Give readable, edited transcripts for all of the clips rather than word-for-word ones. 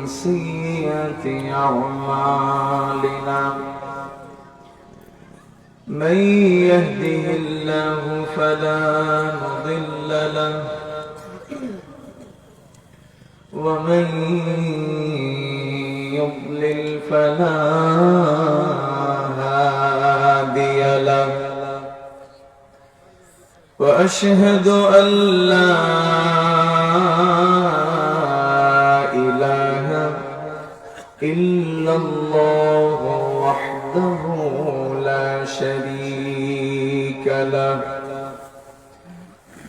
سيئات أعمالنا من يهده الله فلا مضل له ومن يضلل فلا هادي له وأشهد أن لا إله إلا الله وحده لا شريك له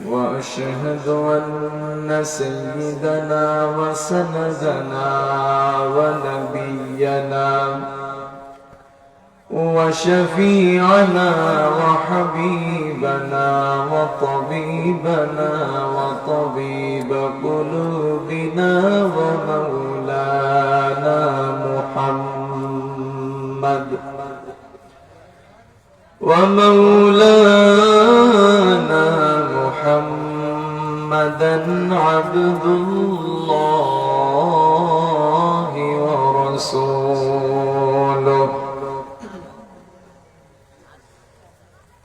وأشهد أن سيدنا وسندنا ونبينا وشفيعنا وحبيبنا وطبيبنا وطبيب قلوبنا ومولانا محمد محمدا عبد الله ورسوله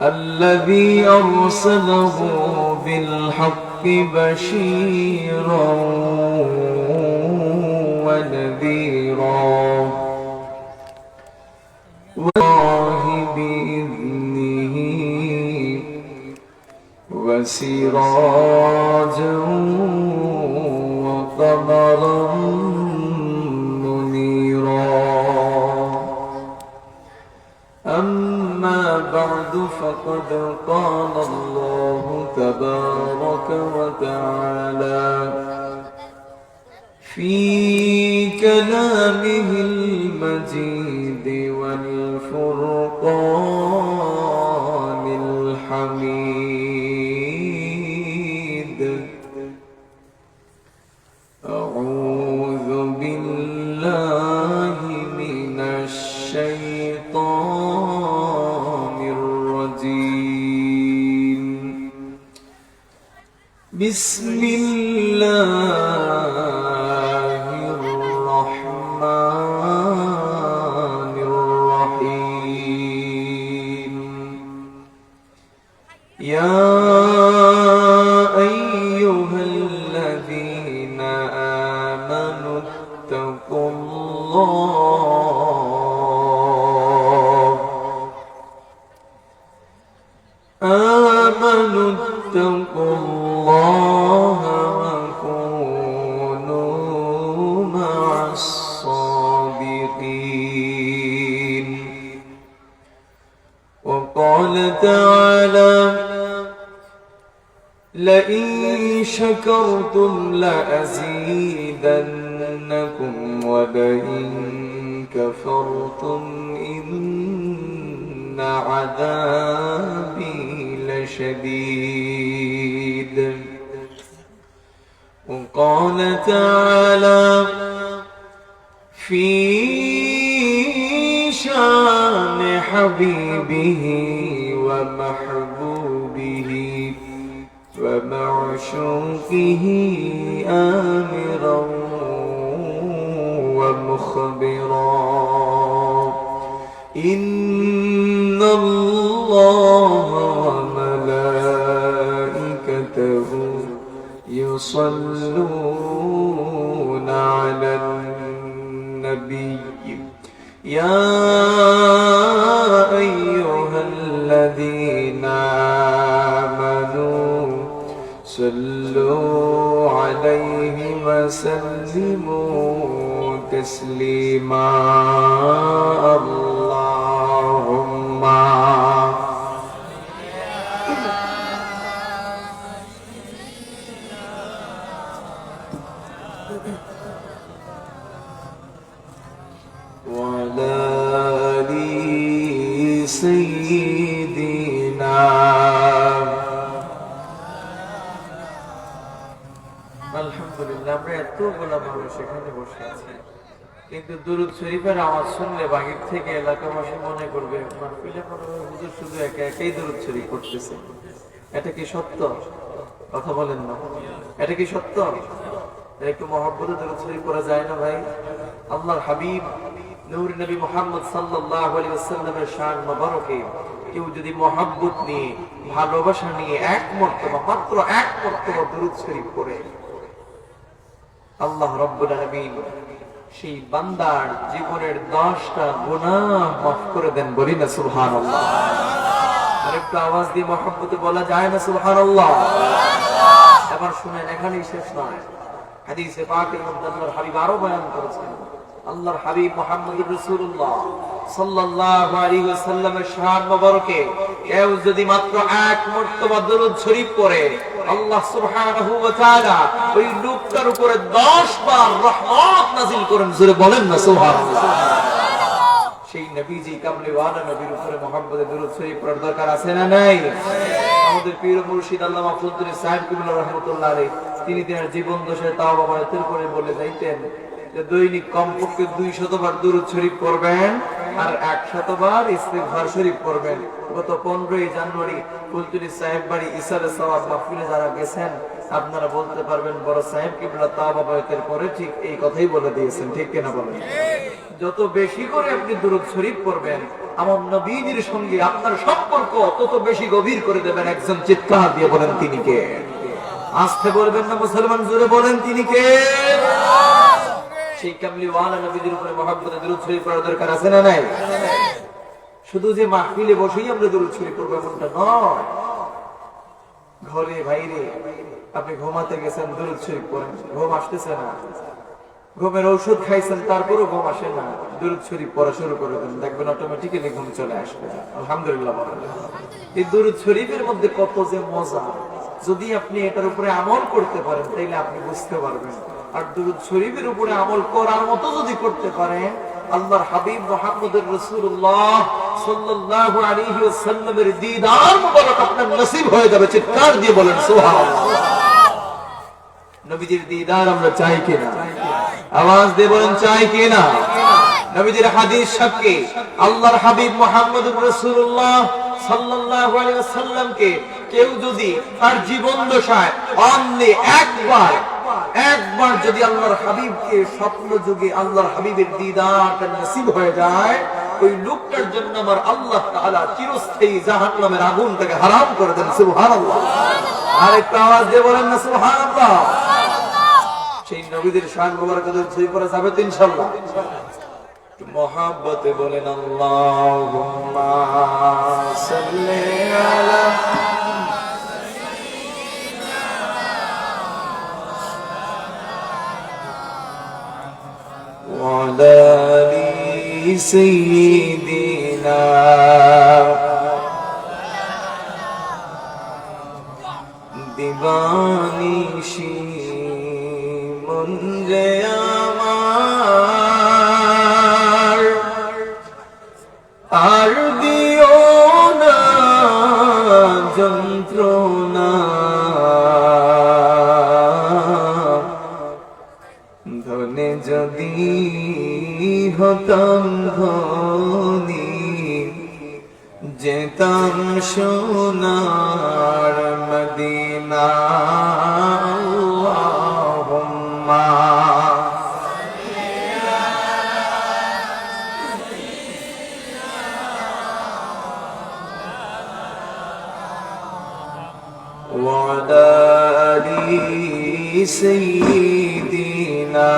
الذي أرسله بالحق بشيرا ونذيرا والله بإذنه وسراجا وقمرا منيرا أما بعد فقد قال الله تبارك وتعالى في كلامه المجيد والفرقان الحميد أعوذ بالله من الشيطان الرجيم بسم الله الرحمن الرحيم يا أيها الذين آمنوا اتقوا الله وكونوا مع الصادقين وقال تعالى لئن شكرتم لأزيدنكم ولئن كفرتم إن عذابي لشديد وقال تعالى في شان حبيبه ومحبوبه ومعشوقه آمرا ومخبرا إن الله وملائكته يصلون على النبي يا أيها الذين آمنوا صلوا عليه وسلموا تسليما اللهم وعلى آل سيدنا আলহামদুলিল্লাহ আমরা এতগুলো মানুষ এখানে বসে আছি কিন্তু দুরূদ শরীফের আওয়াজ শুনলে বাহির থেকে এলাকাবাসী মনে করবে মাহফিলে মনে হয় হুজুর শুধু একা একাই দুরূদ শরীফ করতেছে। এটা কি সত্য? কথা বলেন না, এটা কি সত্য? একটু মহব্বতে দরুদ শরীফ পড়া যায় না ভাই? আল্লাহর হাবিব নূর নবী মুহাম্মদ সাল্লাল্লাহু আলাইহি ওয়াসাল্লামের শান মোবারকে কেউ যদি মহব্বত নিয়ে ভালোবাসা নিয়ে এক মর্তবা, মাত্র এক মর্তবা দরুদ শরীফ পড়ে, আল্লাহ রাব্বুল আলামিন সেই বান্দার জীবনের 10টা গুনাহ মাফ করে দেন। বলি না সুবহানাল্লাহ? আর একটু আওয়াজ দিয়ে মহব্বতে বলা যায় না সুবহানাল্লাহ? এবার শুনেন, এখানেই শেষ নয়। হাদিসে পাকের মধ্যে আল্লাহর হাবিব আরো বয়ান করেছেন। আল্লাহর হাবিব মুহাম্মদুর রাসূলুল্লাহ সাল্লাল্লাহু আলাইহি ওয়াসাল্লামের শান মোবারকে কেউ যদি মাত্র এক মর্তবা দরুদ শরীফ পড়ে, আল্লাহ সুবহানাহু ওয়া তাআলা ওই লোকটার উপরে 10 বার রহমত নাযিল করেন। জোরে বলেন না সুবহানাল্লাহ? সেই নবীজি কামলিওয়ালা নবীর উপরে মহব্বতে দরুদ শরীফ পড়ার দরকার আছে না নাই? আমাদের পীর মুর্শিদ আল্লামা ফজলুল সাহেব কিবলা রাহমাতুল্লাহ আলাইহি তিনি তার জীবন দশায় তাওবা বায়াতের করে বলে যাইতেন যে দৈনিক কমপক্ষে 200 বার দরুদ শরীফ পড়বেন আর 100 বার ইস্তিগফার শরীফ পড়বেন। গত 15ই জানুয়ারি ফুলতুলি সাহেব বাড়ি ইসারে সওয়াব মাহফিলে যারা গেছেন আপনারা বলতে পারবেন বড় সাহেব কিবলা তাওবা বায়াতের পরে ঠিক এই কথাই বলে দিয়েছেন। ঠিক কিনা বলেন? যত বেশি করে আপনি দরুদ শরীফ পড়বেন, আমার নবীজির সঙ্গে আপনার সম্পর্ক তত বেশি গভীর করে দেবেন। একজন চিৎকার দিয়ে বলেন তিনি কে? আস্তে বলবেন না মুসলমান, জোরে বলেন তিনি কে? সেই কামলিওয়ালা নবীজির উপরে মহব্বতে দরুদ শরীফ পড়ার দরকার আছে না নাই? শুধু যে মাহফিলে বসেই আমরা দরুদ শরীফ পড়বো এমনটা নয়। ঘরে বাইরে আপনি ঘুমাতে গেছেন, দরুদ শরীফ পড়েন। ঘুম আসতেছে না, ঘুমের ঔষধ খাইছেন, তারপরও ঘুম আসে না, দরুদ শরীফ পড়া শুরু করে দেন, দেখবেন অটোমেটিক্যালি ঘুম চলে আসবে। আলহামদুলিল্লাহ। এই দরুদ শরীফের মধ্যে কত যে মজা, যদি আপনি এটার উপরে আমল করতে পারেন তাইলে আপনি বুঝতে পারবেন। আর দরুদ শরীফের উপরে আমল করার মতো যদি করতে পারেন, আল্লাহর হাবিব মুহাম্মদুর রাসূলুল্লাহ সাল্লাল্লাহু আলাইহি ওয়াসাল্লামের দিদার মুবারক আপনার নসিব হয়ে যাবে। চিৎকার দিয়ে বলেন সুবহানাল্লাহ। নবীজির দিদার আমরা চাই কিনা? আওয়াজ দিয়ে বলেন চাই কিনা? নবীজির হাদিস সাক্ষী আল্লাহর হাবিব মুহাম্মদুর রাসূলুল্লাহ সাল্লাল্লাহু আলাইহি ওয়াসাল্লামকে কেউ যদি তার জীবন দশায় অনলি একবার যদি আল্লাহর হাবিবকে স্বপ্ন যুগে আল্লাহর হাবিবের দিদারটা নসিব হয়ে যায়, ওই লোকটার জন্য আমার আল্লাহ তাআলা চিরস্থায়ী জাহান্নামের আগুনটাকে হারাম করে দেন। সুবহানাল্লাহ। আরেকটা আওয়াজ দিয়ে বলেন না সুবহানাল্লাহ? সেই নবীদের শান মোবারক ছবি পড়া যাবে তো ইনশাআল্লাহ? মহব্বতে বলেন আল্লাহুম্মা সাল্লি আলা ওয়া আলা আলি সাইয়্যিদিনা দিবানিশি মনরে আমার আর দিও না যন্ত্রণা, ধনে যদি হতাম ধনী যেতাম সোনার মদিনা। আল্লাহুম্মা ওয়া আলা আলি সাইয়্যিদিনা।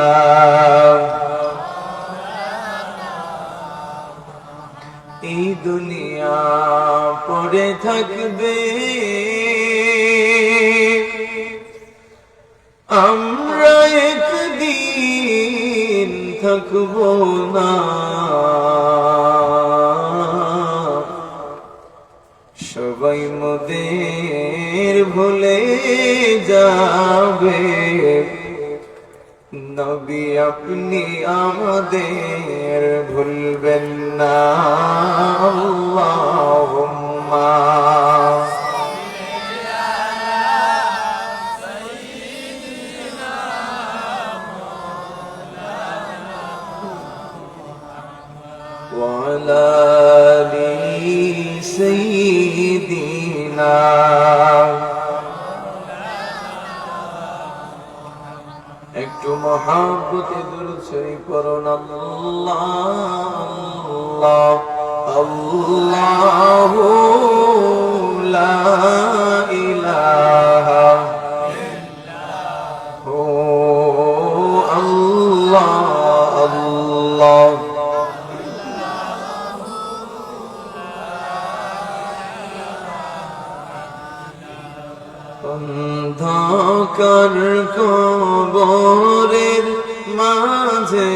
এই দুনিয়া পড়ে থাকবে, আমরা একদিন থাকবো না। সবাই মোদের ভুলে যাবে, নবী আপনি আমাদের ভুলবেন না। আল্লাহুম্মা ওয়া আলা আলি সাইয়্যিদিনা। একটু মহাব্বতে দুরূদ শরীফ পড়ুন। আল্লাহ আল্লাহু লা ইলাহা ইল্লাহু আল্লাহ আল্লাহ অন্ধকার কবরের মাঝে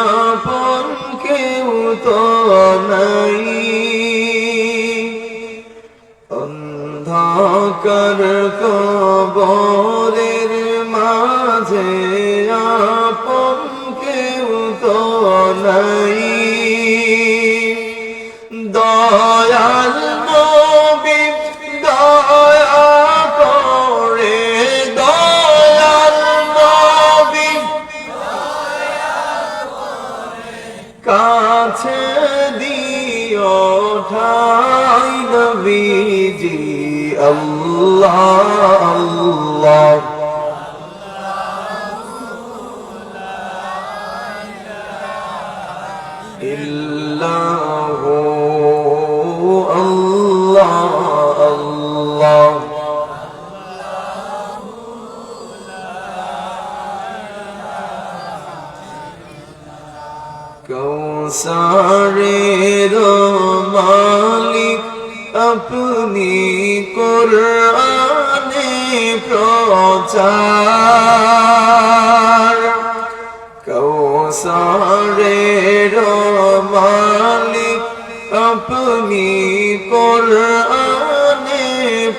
আপন কেউ তো নাই, অন্ধকার কবরের মাঝে আপন কেউ তো নাই। দয়াল নবী দয়া করে, দয়াল নবী কাছে দিও ঠাই নবীজি। আল্লাহ আল্লাহ ইল্লাহু আল্লাহ আল্লাহ কৌসারের মালিক আপনি, কোরআনে প্রচার। কৌসারের মালিক আপনি, কোরআনে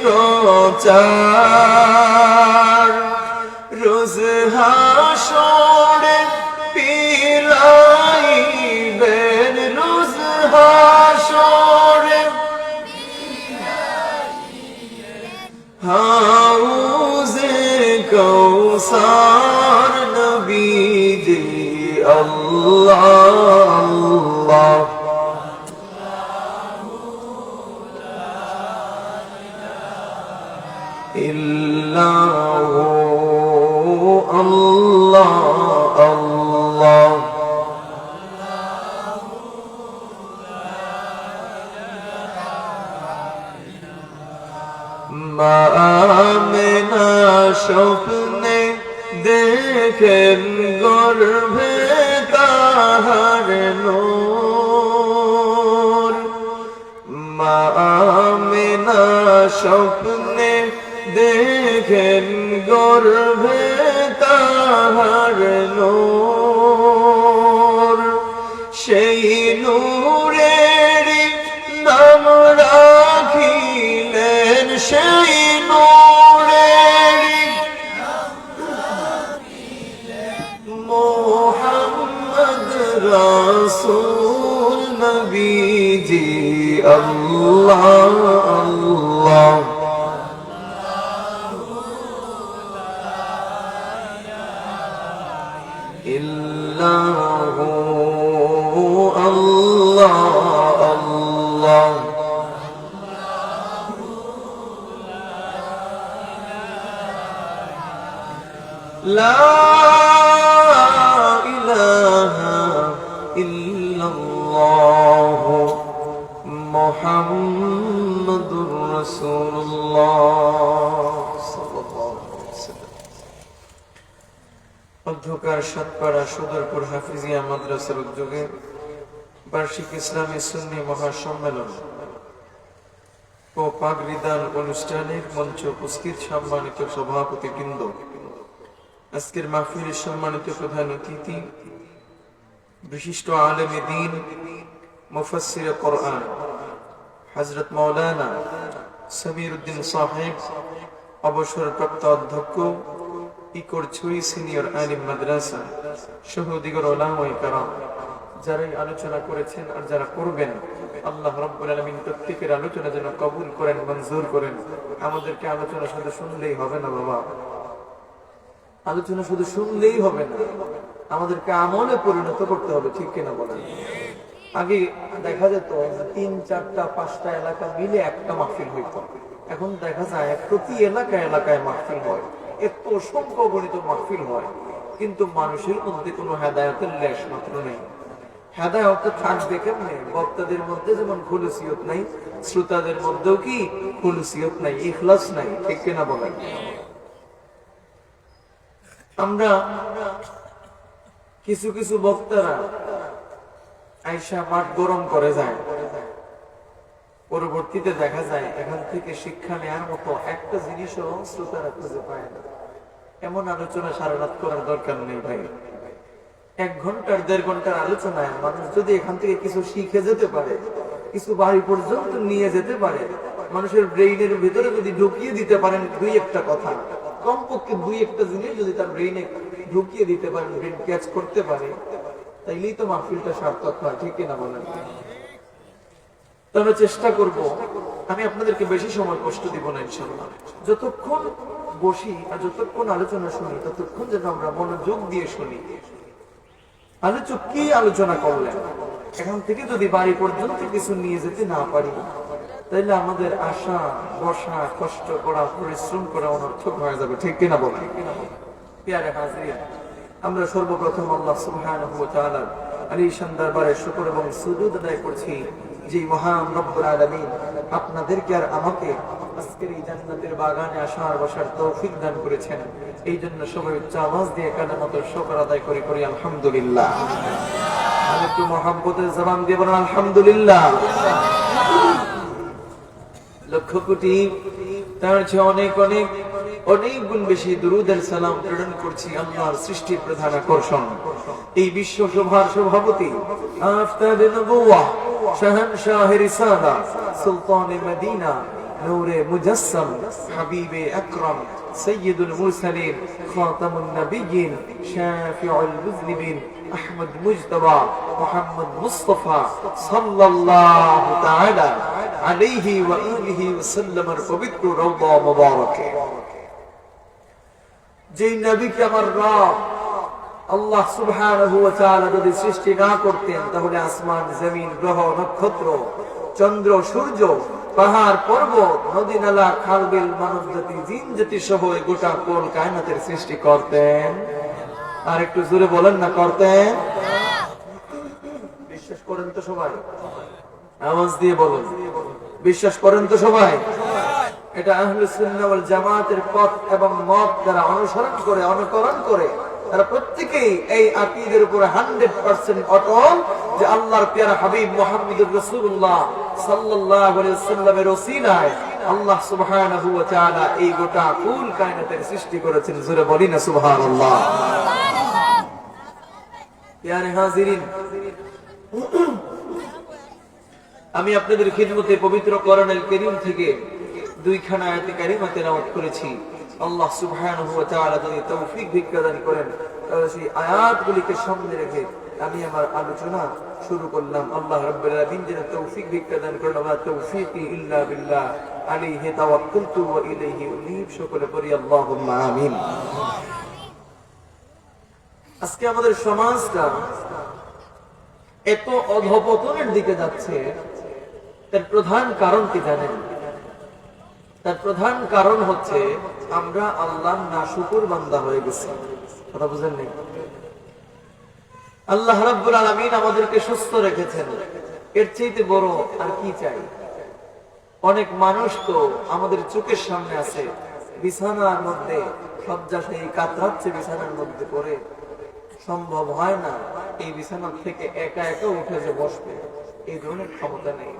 প্রচার। রোজ হাসরে পিলাইবেন, রোজ হাসরে হাউজে কৌসার নবীজি। আল্লাহ আল্লাহ ইল্লাহু আল্লাহ আল্লাহ মা আমেনা স্বপ্নে দেখেন গর্ভে তাহার নূর। মা আমেনা স্বপ্নে দেখেন গর্ভে তাহার নূর। সেই নূরের নাম রাখিলেন, সেই নূরের মুহাম্মদ রাসূল নবীজি। আল্লাহ আল্লাহ ইল্লাহু আল্লাহ আল্লাহ লা ইলাহা ইল্লাল্লাহ মুহাম্মাদুর রাসূলুল্লাহ সাল্লাল্লাহু আলাইহি ওয়াসাল্লাম। অধ্যকার সাতপাড়া সদরপুর হাফিজিয়া মাদ্রাসার উদ্যোগে বার্ষিক ইসলামী সুন্নি মহাসম্মেলন ও পাগড়িদান অনুষ্ঠানের মঞ্চে উপস্থিত সম্মানিত সভাপতিবৃন্দ, আজকের মাহফিলের সম্মানিত প্রধান অতিথি বিশিষ্ট আলেমে দ্বীন মুফাসসিরে কোরআন হযরত মাওলানা সমীর উদ্দিন সাহেব, অবসরপ্রাপ্ত অধ্যক্ষ ইকরছড়ি সিনিয়র আলিম মাদ্রাসা সহ দিগর উলামায়ে কেরাম, যারাই আলোচনা করেছেন আর যারা করবেন, আল্লাহ রাব্বুল আলামিন প্রত্যেকের আলোচনা যেন কবুল করেন, মঞ্জুর করেন। আমাদেরকে আলোচনা শুধু শুনলেই হবে না বাবা, আলোচনা শুধু শুনলেই হবে না, আমাদেরকে আমলে পরিণত করতে হবে, ঠিক কিনা বলেন? আগে দেখা যেত 3, 4, 5টা এলাকা মিলে একটা মাহফিল হইতো, এখন দেখা যায় প্রতি এলাকায় এলাকায় মাহফিল হয়, এত অসংখ্য গণিত মাহফিল হয়। কিন্তু মানুষের মধ্যে কোনো হেদায়েতের লেশ মাত্র নেই। হেদায়েত থাকবে কেমনে? বক্তাদের মধ্যে যেমন খুলুসিয়ত নাই, শ্রোতাদের মধ্যেও কি খুলুসিয়ত নাই, ইখলাস নাই, ঠিক কিনা বলেন? আমরা কিছু কিছু বক্তারা আইসা মাঠ গরম করে যায়, পরবর্তীতে দেখা যায় এখান থেকে শিক্ষা নেওয়ার মতো একটা জিনিসও শ্রোতারা খুঁজে পায় না। এমন আলোচনা সারা রাত করার দরকার নেই ভাই। 1 ঘন্টার 1.5 ঘন্টার আলোচনায় মানুষ যদি এখান থেকে কিছু শিখে যেতে পারে, কিছু বাড়ি পর্যন্ত নিয়ে যেতে পারে, মানুষের ব্রেইনের ভিতরে যদি ঢুকিয়ে দিতে পারেন 2-1টা কথা, কমপক্ষে 2-1টা জিনিস যদি তার ব্রেইনে ঢুকিয়ে দিতে পারেন, ব্রেইন ক্যাচ করতে পারে, তাইলেই তো মাহফিলটা সার্থক হয়, ঠিক কিনা বলেন? আমরা চেষ্টা করব, আমি আপনাদেরকে বেশি সময় কষ্ট দিব না ইনশাআল্লাহ। যতক্ষণ বসি আর যতক্ষণ আলোচনা শুনি, ততক্ষণ যেন আমরা মনোযোগ দিয়ে শুনি। আলোচক কি আলোচনা করলেন, এখান থেকে যদি বাড়ি পর্যন্ত কিছু নিয়ে যেতে না পারি, তাইলে আমাদের আশা, বসা, কষ্ট করা, পরিশ্রম করা অনর্থক হয়ে যাবে, ঠিক কিনা বলেন? প্রিয় হাজিরিন, আমরা সর্বপ্রথম আল্লাহ সুবহানাহু ওয়া তাআলার আলিশান দরবারে শুকর এবং সুজুদ আদায় করছি, যে মহান রব্বুল আলামিন আপনাদেরকে আর আমাকে আজকের এই জান্নাতের বাগানে আসার বসার তৌফিক দান করেছেন। এই জন্য সবাই উচ্চ আওয়াজ দিয়ে কালেমাতুর শুকর আদায় করি আলহামদুলিল্লাহ। আর একটু মহব্বতের জবান দিয়ে বলেন আলহামদুলিল্লাহ। লক্ষ কোটি, তার চেয়ে অনেক অনেক অনেক গুণ বেশি দুরূদের সালাম প্রেরণ করছি আল্লাহর সৃষ্টির প্রধান আকর্ষণ, এই বিশ্ব সভার সভাপতি, আফতাবে নবুওয়াহ, শাহনশাহে রিসালা, সুলতানে মদিনা, নূরে মুজাসসাম, হাবিবে আকরাম, সাইয়্যিদুল মুরসালিন, খাতামুন নবিয়্যিন, শাফিউল মুযনিবিন, আহমদ মুজতবা, মুহাম্মদ মুস্তাফা সাল্লাল্লাহু তাআলা আলাইহি ওয়া আলিহি ওয়া সাল্লামের পবিত্র রওযা মুবারাকে, যে নবীকে আমার রব আল্লাহ সুবহানাহু ওয়া তাআলা যদি সৃষ্টি না করতেন, তাহলে আসমান, জমিন, গ্রহ, নক্ষত্র, চন্দ্র, সূর্য, পাহাড়, পর্বত, নদী, নালা, খাল, বিল, মানব জাতি, জিন জাতি সহ গোটা কোল কায়নাতের সৃষ্টি করতেন? আর একটু জোরে বলেন না, করতেন? বিশ্বাস করেন তো সবাই? আওয়াজ দিয়ে বলুন, বিশ্বাস করেন তো সবাই? এটা আহলুস সুন্নাহ ওয়াল জামাতের পথ এবং মত যারা অনুকরণ করে তারা প্রত্যেকেই এই আকীদার উপর 100% অটল, যে আল্লাহর পেয়ারা হাবিব মুহাম্মদুর রাসূলুল্লাহ সাল্লাল্লাহু আলাইহি ওয়াসাল্লামের ওসিলায় আল্লাহ সুবহানাহু ওয়া তাআলা এই গোটা কুল কায়নাতের সৃষ্টি করেছেন। জোরে বলি না সুবহানাল্লাহ। প্রিয় হাজিরিন, আমি আপনাদের খিদমতে পবিত্র কোরআনুল কারীম থেকে 2খানা আয়াতে কারিমা তেলাওয়াত করেছি। আল্লাহ সুবহানাহু ওয়া তাআলা যদি তৌফিক ভিক্ষা দান করেন, তাহলে সেই আয়াতগুলিকে সামনে রেখে আমি আমার আলোচনা শুরু করলাম। আল্লাহ রাব্বুল আলামিন যেন তৌফিক ভিক্ষা দান করেন। ওয়া তাওফীকি ইল্লা বিল্লাহ, আলাইহি তাওয়াক্কালতু ওয়া ইলাইহি উনীব। সকলে পড়ি আল্লাহুম্মা আমিন। আজকে আমাদের সমাজটা এত অধঃপতনের দিকে যাচ্ছে, তার প্রধান কারণ কি জানেন? তার প্রধান কারণ হচ্ছে আমরা আল্লাহর নাশুকর বান্দা হয়ে গেছি। কথা বুঝেন নাই? আল্লাহ রাব্বুল আলামিন আমাদেরকে সুস্থ রেখেছেন, এর চাইতে বড় আর কি চাই? অনেক মানুষ তো আমাদের চোখের সামনে আছে, বিছানার মধ্যে শয্যাশায়ী কাতরাচ্ছে, বিছানার মধ্যে পড়ে, সম্ভব হয় না এই বিছানা থেকে একা একা উঠে যে বসবে, এই ধরনের ক্ষমতা নেই।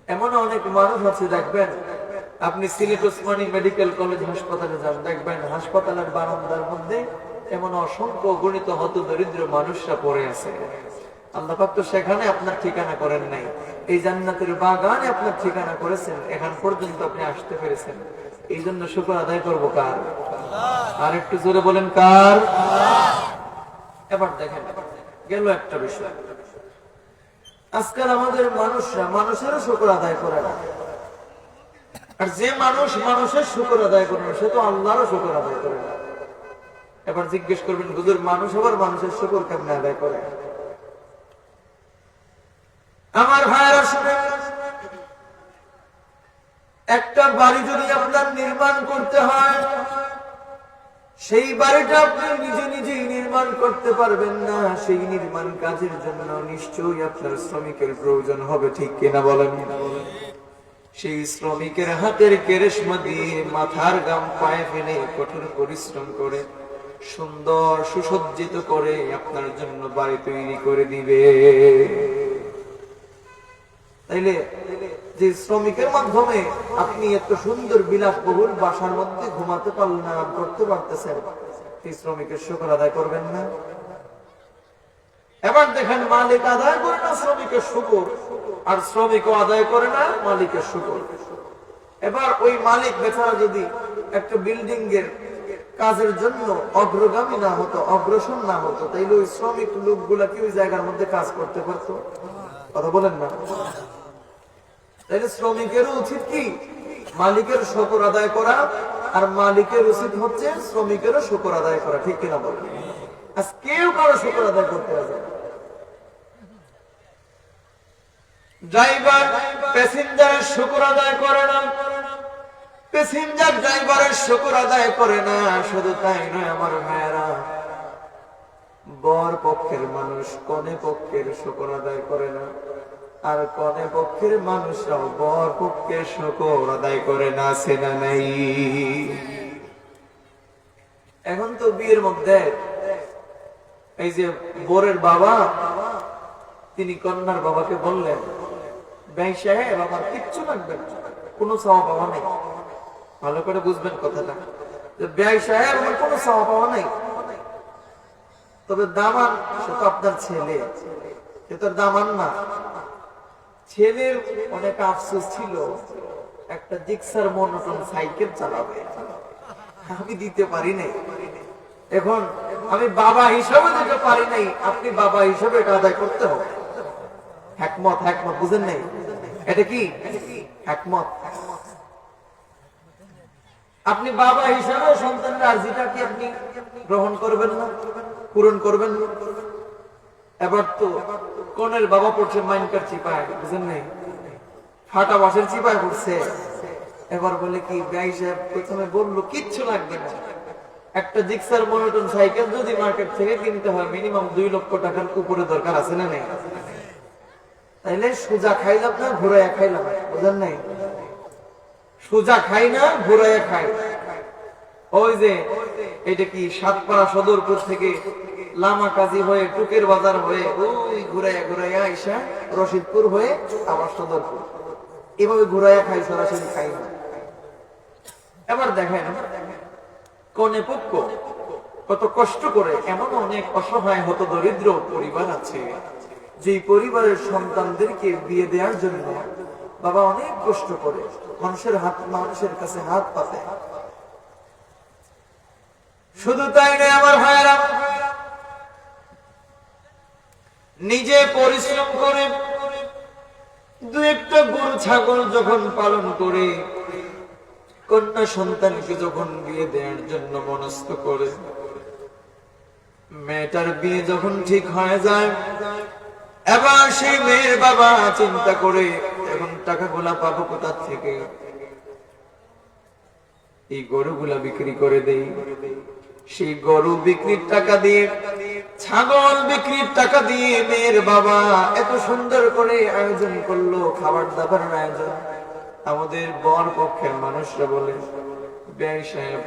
এমন অনেক মানুষ আছে, দেখবেন আপনি সিলেট ওসমানী মেডিকেল কলেজ হাসপাতালে যান, দেখবেন হাসপাতালের বারান্দার মধ্যে এমন অসংখ্য গণিত হতদরিদ্র মানুষরা পড়ে আছে। আল্লাহ পাক তো সেখানে আপনার ঠিকানা করেন নাই, এই জান্নাতের বাগানে আপনার ঠিকানা করেছেন। এখান পর্যন্ত আপনি আসতে পেরেছেন, এই জন্য শুকর আদায় করবো কার? আর একটু জোরে বলেন, কার? এবার দেখেন, গেল একটা বিষয়। আজকাল আমাদের মানুষরা মানুষেরও শুকর আদায় করে না, আর যে মানুষ মানুষের শুকর আদায় করে না, সে তো আল্লাহরও শুকর আদায় করে না। এবার জিজ্ঞেস করবেন, হুজুর মানুষ আবার মানুষের শুকর কেমনে আদায় করে? আমার ভাইয়েরা শুনেন, একটা বাড়ি যদি আপনার নির্মাণ করতে হয়, সেই বাড়িটা আপনি নিজে নিজেই নির্মাণ করতে পারবেন না, সেই নির্মাণ কাজের জন্য নিশ্চয়ই আপনার শ্রমিকের প্রয়োজন হবে, ঠিক কিনা বলেন? সেই শ্রমিকের হাতের কেরেশমা দিয়ে মাথার গাম পায়ে ফেলে কঠোর পরিশ্রম করে সুন্দর সুসজ্জিত করে আপনার জন্য বাড়ি তৈরি করে দিবে। তাইলে যে শ্রমিকের মাধ্যমে আপনি এত সুন্দর বিলাসবহুল বাসার মধ্যে ঘুমাতে পারলেন, করতে পারতেছেন, সেই শ্রমিকের শুকর আদায় করবেন না? এবার দেখেন, মালিক আদায় করে না শ্রমিকের শুকর, আর শ্রমিকও আদায় করে না মালিকের শুকর। এবার ওই মালিক বেচারা যদি একটা বিল্ডিং এর কাজের জন্য অগ্রগামী না হতো, অগ্রসর না হতো, তাইলে ওই শ্রমিক লোকগুলা কি ওই জায়গার মধ্যে কাজ করতে পারতো? কথা বলেন না? তাইলে শ্রমিকেরও উচিত কি মালিকের শুকর আদায় করা, আর মালিকের উচিত হচ্ছে শ্রমিকেরও শুকর আদায় করা, ঠিক কিনা বলেন? আজ কেউ কারো শুকর আদায় করতে পারবে? ড্রাইভার প্যাসেঞ্জারের শুকর আদায় করে না, প্যাসেঞ্জার ড্রাইভারের শুকর আদায় করে না। শুধু তাই নয় আমার ভাইয়েরা, বর পক্ষের মানুষ কনে পক্ষের শুকর আদায় করে না, আর কনে পক্ষের মানুষরাও বর পক্ষের শুকর আদায় করে না, আছে না নাই? এখন তো বিয়ের মধ্যে এই যে বরের বাবা, তিনি কন্যার বাবাকে বললেন, ভাই সাহেব আমার কিচ্ছু লাগবে না, কোনো চাওয়া পাওয়া নেই। ভালো করে বুঝবেন কথাটা, যে ভাই সাহেব আমার কোনো চাওয়া পাওয়া নেই, তবে দামান সে তো আপনার ছেলে, সে তো দামান না। ছেলের অনেক আফসোস ছিল, একটা জিক্সার মনোটন সাইকেল চালাবে, আমি দিতে পারি নাই। এখন আমি বাবা হিসাবে দিতে পারি নাই, আপনি বাবা হিসাবে এটা আদায় করতে হবে। একমত? একমত? বুঝেন নাই? এটা কি একমত? আপনি বাবা হিসাবে সন্তানের আর্জিটা কি আপনি গ্রহণ করবেন না, পূরণ করবেন না? এবার তো কনের বাবা পড়ছে মাইনকার চিপায়, বুঝেন নাই? ফাটা বাসের চিপায় পড়ছে। এবার বলে কি, ভাই সাহেব প্রথমে বললো কিচ্ছু লাগবে না, একটা জিক্সার মনোটন সাইকেল যদি মার্কেট থেকে কিনতে হয় মিনিমাম 2 লক্ষ টাকার উপরে দরকার, আছে না নেই? তাইলে সোজা খাইলাম না ঘুরাইয়া খাইলাম, বুঝেন নাই? সোজা খাই না ঘুরাইয়া খাই। ওই যে এটা কি সাতপাড়া সদরপুর থেকে লামা কাজী হয়ে টুকের বাজার হয়ে ওই ঘুরাইয়া ঘুরাইয়া আইসা রশিদপুর হয়ে আবার সদরপুর, এভাবে ঘুরাইয়া খাই, সরাসরি খাই না। এবার দেখেন কনে পক্ষ কত কষ্ট করে, এমন অনেক অসহায় হত দরিদ্র পরিবার আছে, যে পরিবারের সন্তানদেরকে বিয়ে দেওয়ার জন্য বাবা অনেক কষ্ট করে, মানুষের কাছে হাত পাতে। শুধু তাই নয় আমার ভাইয়েরা, নিজে পরিশ্রম করে 2-1টা গরু ছাগল যখন পালন করে কন্যা সন্তানকে যখন বিয়ে দেওয়ার জন্য মনস্থ করে, মেয়েটার বিয়ে যখন ঠিক হয়ে যায়, এবার সেই মেয়ের বাবা চিন্তা করে এখন টাকাগুলা পাবো কোথা থেকে, এই গরুগুলা বিক্রি করে দেই। সেই গরু বিক্রির টাকা দিয়ে, ছাগল বিক্রির টাকা দিয়ে মেয়ের বাবা এত সুন্দর করে আয়োজন করলো, খাবার দাবারের আয়োজন। আমাদের বর পক্ষের মানুষরা বলে, ভাই সাহেব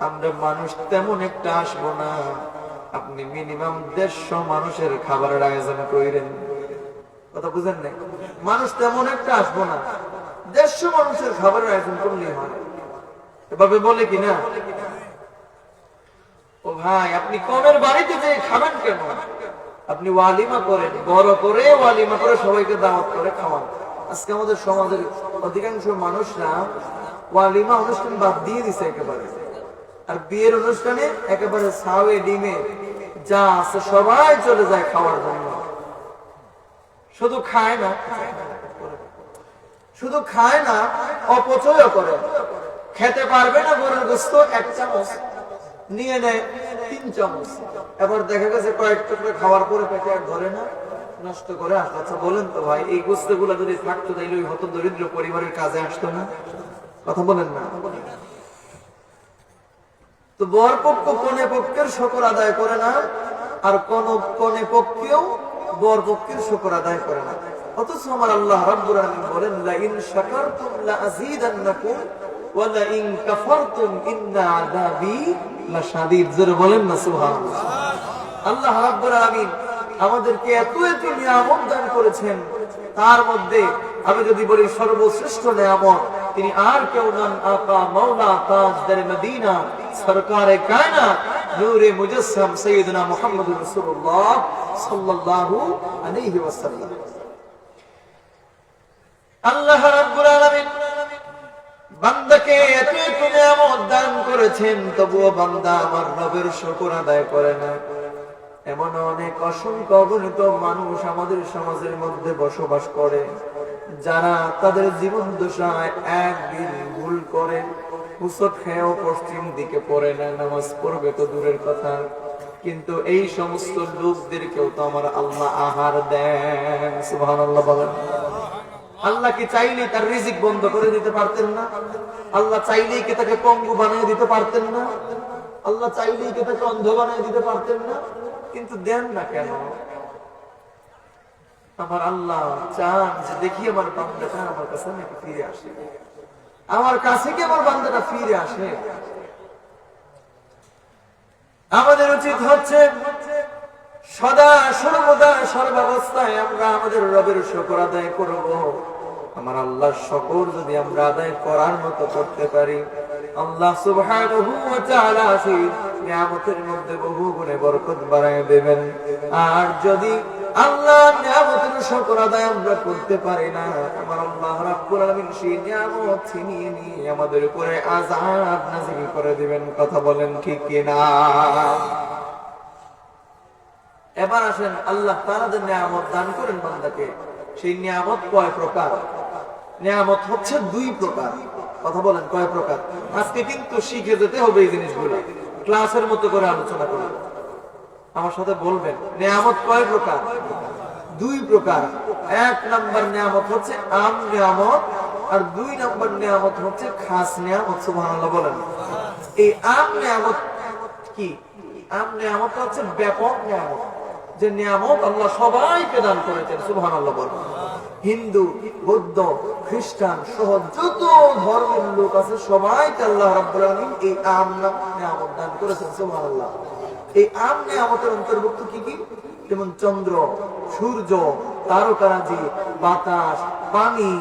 আমরা মানুষ তেমন একটা আসবো না, আপনি মিনিমাম 150 মানুষের খাবারের আয়োজন করেন। কথা বুঝেন নাই? মানুষ তেমন একটা আসবো না, 150 মানুষের খাবারের আয়োজন করলেই হয়। এভাবে বলে কিনা? ও ভাই আপনি কমের বাড়িতে যে খাবেন কেন? আপনি ওয়ালিমা করেন, বড় করে ওয়ালিমা করে সবাইকে দাওয়াত করে খাওয়ান। আজকে আমাদের সমাজের অধিকাংশ মানুষরা ওয়ালিমা অনুষ্ঠান বাদ দিয়ে দিছে একেবারে, আর বিয়ের অনুষ্ঠানে একেবারে সাওয়ে ডিমে যা আছে সবাই চলে যায় খাওয়ার জন্য। শুধু খায় না, শুধু খায় না, অপচয়ও করে। খেতে পারবে না গরুর গোশত, 1 চামচ নিয়ে নেয় 3 চামচ। এবার দেখা গেছে কয়েক টুকরো খাওয়ার পরে পেটে আর ধরে না, নষ্ট করে আসে। আচ্ছা বলেন তো ভাই, এই গোশত গুলা যদি থাকতো তাইলে ওই হত দরিদ্র পরিবারের কাজে আসতো না? কথা বলেন না? তো বর পক্ষ কনে পক্ষের শুকর আদায় করে না, আর কোন কনে পক্ষেও বর পক্ষের শুকর আদায় করে না। অথচ আমার আল্লাহ রাব্বুল আলামিন বলেন, লা ইন শাকারতুম লা আযীদান্নাকুম ওয়া লা ইন কাফারতুম ইন্না আযাবি লাশাদীদ। জোরে বলেন না সুবহানাল্লাহ। আল্লাহ রাব্বুল আলামিন আমাদেরকে এত এত নিয়ামত দান করেছেন, তার মধ্যে আমি যদি বলি সর্বশ্রেষ্ঠ নিয়ামত তিনি আর কেউ নন, আকা মাওলা তাজদার মদিনা সরকারে কায়নাত নূরে মুজাসসাম সাইয়্যিদুনা মুহাম্মদুর রাসূলুল্লাহ সাল্লাল্লাহু আলাইহি ওয়াসাল্লাম। আল্লাহ রাব্বুল আলামিন বান্দাকে এত এত নিয়ামত দান করেছেন, তবুও বান্দা আমার রবের শুকর আদায় করে না। এমন অনেক অসংখ্য অগণিত মানুষ আমাদের সমাজের মধ্যে বসবাস করে, যারা তাদের জীবন দশায় একদিন ভুল করে হুসট খেয়েও পশ্চিম দিকে পড়ে না, নামাজ পড়বে তো দূরের কথা। কিন্তু এই সমস্ত লোকদেরকেও তো আমার আল্লাহ আহার দেন। সুবহানাল্লাহ বলেন। আল্লাহ কি চাইলেই তার রিজিক বন্ধ করে দিতে পারতেন না? আল্লাহ চাইলেই কি তাকে পঙ্গু বানিয়ে দিতে পারতেন না? আল্লাহ চাইলেই কি তাকে অন্ধ বানিয়ে দিতে পারতেন না? কিন্তু দেন না কেন? আমার আল্লাহ চান যে দেখি আমার বান্দাটা আমার কাছে নাকি ফিরে আসে, আমার কাছে কি আমার বান্দাটা ফিরে আসে। আমাদের উচিত হচ্ছে সদা সর্বদা সর্বাবস্থায় আমরা আমাদের রবের শুকর আদায় করব। আমার আল্লাহর শুকর যদি আমরা আদায় করার মতো করতে পারি, আল্লাহ সুবহানাহু ওয়া তাআলা সেই নিয়ামতের মধ্যে বহু গুণে বরকত বাড়ায় দেবেন। আর যদি আল্লাহর নিয়ামতের শুকর আদায় আমরা করতে পারি না, আমার আল্লাহ রাব্বুল আলামিন সেই নিয়ামত ছিনিয়ে নিয়ে আমাদের উপরে আযাব নাযিল করে দিবেন। কথা বলেন ঠিক কিনা? এবার আসেন, আল্লাহ তাআলা যে নিয়ামত দান করেন বান্দাকে, সেই নিয়ামত কয় প্রকার? নিয়ামত হচ্ছে দুই প্রকার। কথা বলেন কয় প্রকার? আজকে কিন্তু শিখে যেতে হবে এই জিনিসগুলো, ক্লাসের মতো করে আলোচনা করব। আমার সাথে বলবেন নিয়ামত কয় প্রকার? দুই প্রকার। এক নাম্বার নিয়ামত হচ্ছে আম নিয়ামত, আর দুই নাম্বার নিয়ামত হচ্ছে খাস নিয়ামত। সুবহানাল্লাহ বলেন। এই আম নিয়ামত কি? আম নিয়ামত হচ্ছে ব্যাপক নিয়ামত, যে নিয়ামত আল্লাহ সবাইকে দান করেছেন। সুবহানাল্লাহ বলেন। হিন্দু, বৌদ্ধ, খ্রিস্টান সহ যত ধর্মের লোক আছে সবাইকে আল্লাহ রাব্বুল আলামিন এই আম নিয়ামত দান করেছেন। সুবহানাল্লাহ। এই আম নিয়ামতের অন্তর্ভুক্ত কি কি? যেমন চন্দ্র, সূর্য, তারকারাজি, বাতাস, পানি,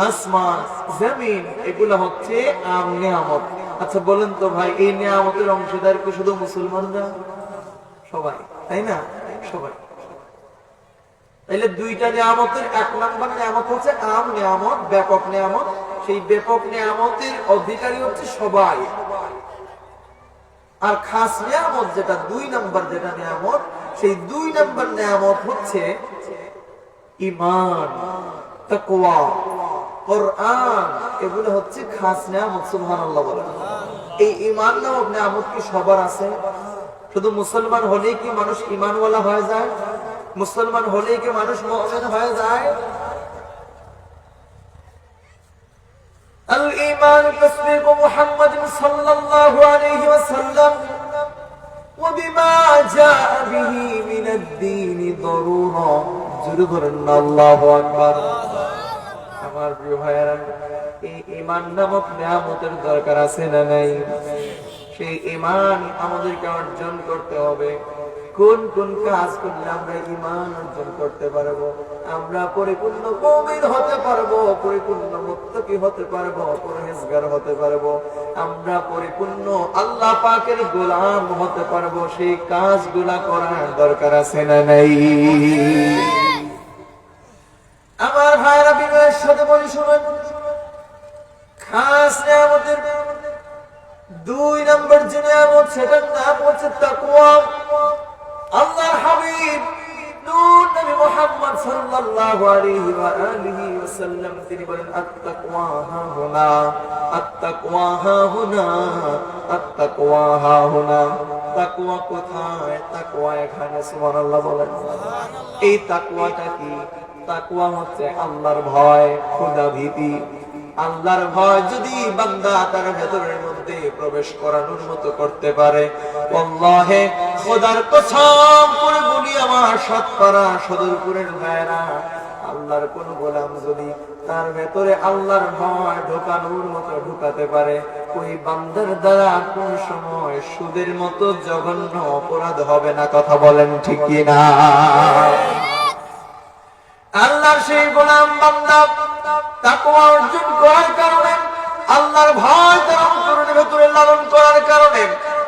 আসমান, জমিন, এগুলো হচ্ছে আম নিয়ামত। আচ্ছা বলেন তো ভাই, এই নিয়ামতের অংশীদার কি শুধু মুসলমানরা? সবাই, তাই না? সবাই। তাইলে দুইটা নিয়ামতের এক নাম্বার নিয়ামত হচ্ছে আম নিয়ামত, ব্যাপক নিয়ামত। সেই ব্যাপক নিয়ামতের অধিকারী হচ্ছে সবাই। আর খাস নিয়ামত যেটা দুই নাম্বার যেটা নিয়ামত, সেই দুই নাম্বার নিয়ামত হচ্ছে ঈমান, তাকওয়া, কোরআন। এগুলো হচ্ছে খাস নিয়ামত। সুবহানাল্লাহ বলেন। এই ঈমান নামক নিয়ামত কি সবার আছে? শুধু মুসলমান হলেই কি মানুষ ঈমানওয়ালা হয়ে যায়? মুসলমান হলেই কি মানুষ মুমিন হয়ে যায়? الإيمان تصديق محمد صلى الله عليه وسلم وبما جاء به من الدين ضرورا جربنا الله أكبر। আমার প্রিয় ভাইয়েরা, এই ঈমান নামক নিয়ামতের দরকার আছে না নাই? সেই ঈমান আমাদেরকে অর্জন করতে হবে। কোন কোন কাজ করলে আমরা ঈমান অর্জন করতে পারবো? আমরা পরিপূর্ণ মুমিন হতে পারবো, পরিপূর্ণ মুত্তাকি হতে পারবো, পরহেজগার হতে পারবো, আমরা পরিপূর্ণ আল্লাহ পাকের গোলাম হতে পারবো। সেই কাজগুলা করার দরকার আছে না নাই? আমার ভাইরা বিনয়ের সাথে বলি শুনুন, খাস নিয়ামতের দুই নম্বর যে নিয়ামত, সেটার নাম হচ্ছে তাকওয়া। আল্লাহর হাবিব নূর নবী মুহাম্মদ সাল্লাল্লাহু আলাইহি ওয়া আলিহি ওয়াসাল্লাম তিনি বলেন, আত-তাকওয়া হাহুনা, আত-তাকওয়া হাহুনা, আত-তাকওয়া হাহুনা। তাকওয়া কোথায়? তাকওয়া এখানে। সুবহানাল্লাহ বলেন। এই তাকওয়াটা কি? তাকওয়া হচ্ছে আল্লাহর ভয়, খোদা ভীতি। আল্লাহর ভয় যদি বান্দা তার ভেতরের মধ্যে প্রবেশ করানোর মতো করতে পারে। আল্লাহে খোদার কসম করে বলি আমার সাতপাড়া সদরপুরের ভাইরা, আল্লাহর কোন গোলাম যদি তার ভেতরে আল্লাহর ভয় ঢোকানোর মতো ঢুকাতে পারে, ওই বান্দার দ্বারা কোন সময় সুদের মতো জঘন্য অপরাধ হবে না। কথা বলেন ঠিক কিনা? আল্লাহর সেই গোলাম বান্দা তাকওয়া অর্জন করার কারণে, আল্লাহর ভয় তার অন্তরের ভেতরে লালন করার কারণে,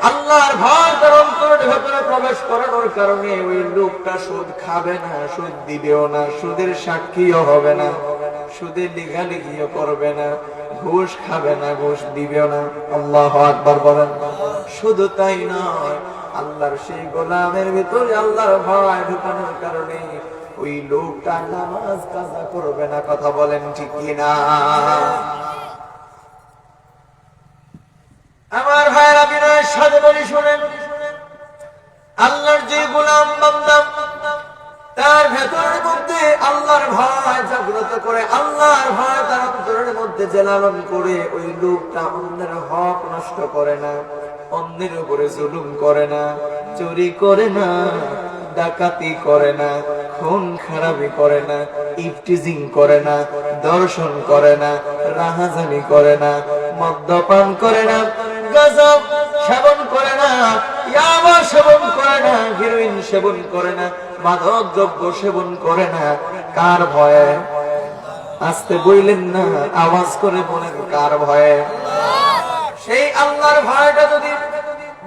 আল্লাহর ভয় তার অন্তরের ভেতরে প্রবেশ করানোর কারণে ওই লোকটা সুদ খাবে না, সুদ দিবেও না, সুদের সাক্ষীও হবে না, সুদের লিখালিখিও করবে না, ঘুষ খাবে না, ঘুষ দিবেও না। আল্লাহু আকবার বলেন। শুধু তাই নয়, আল্লাহর সেই গোলামের ভিতরে আল্লাহর ভয় ঢুকানোর কারণে ওই লোকটা নামাজ কাজা করবে না। কথা বলেন ঠিক কিনা? আমার ভাইরা বিনয়ের সাথে বলি শুনেন, আল্লাহর যে গোলাম বান্দা তার ভেতরের মধ্যে আল্লাহর ভয় জাগ্রত করে, আল্লাহর ভয় তার অন্তরের মধ্যে লালন করে, ওই লোকটা অন্যের হক নষ্ট করে না, অন্যের উপরে জুলুম করে না, চুরি করে না, ডাকাতি করে না, খুন খারাপি করে না, ইফটিজিং করে না, দর্শন করে না, রাহাজানি করে না, মদ্যপান করে না, গাঁজা সেবন করে না, ইয়াবা সেবন করে না, হেরোইন সেবন করে না, মাদক দ্রব্য সেবন করে না। কার ভয়ে? আস্তে বইলেন না, আওয়াজ করে বলেন কার ভয়ে? সেই আল্লাহর ভয়টা যদি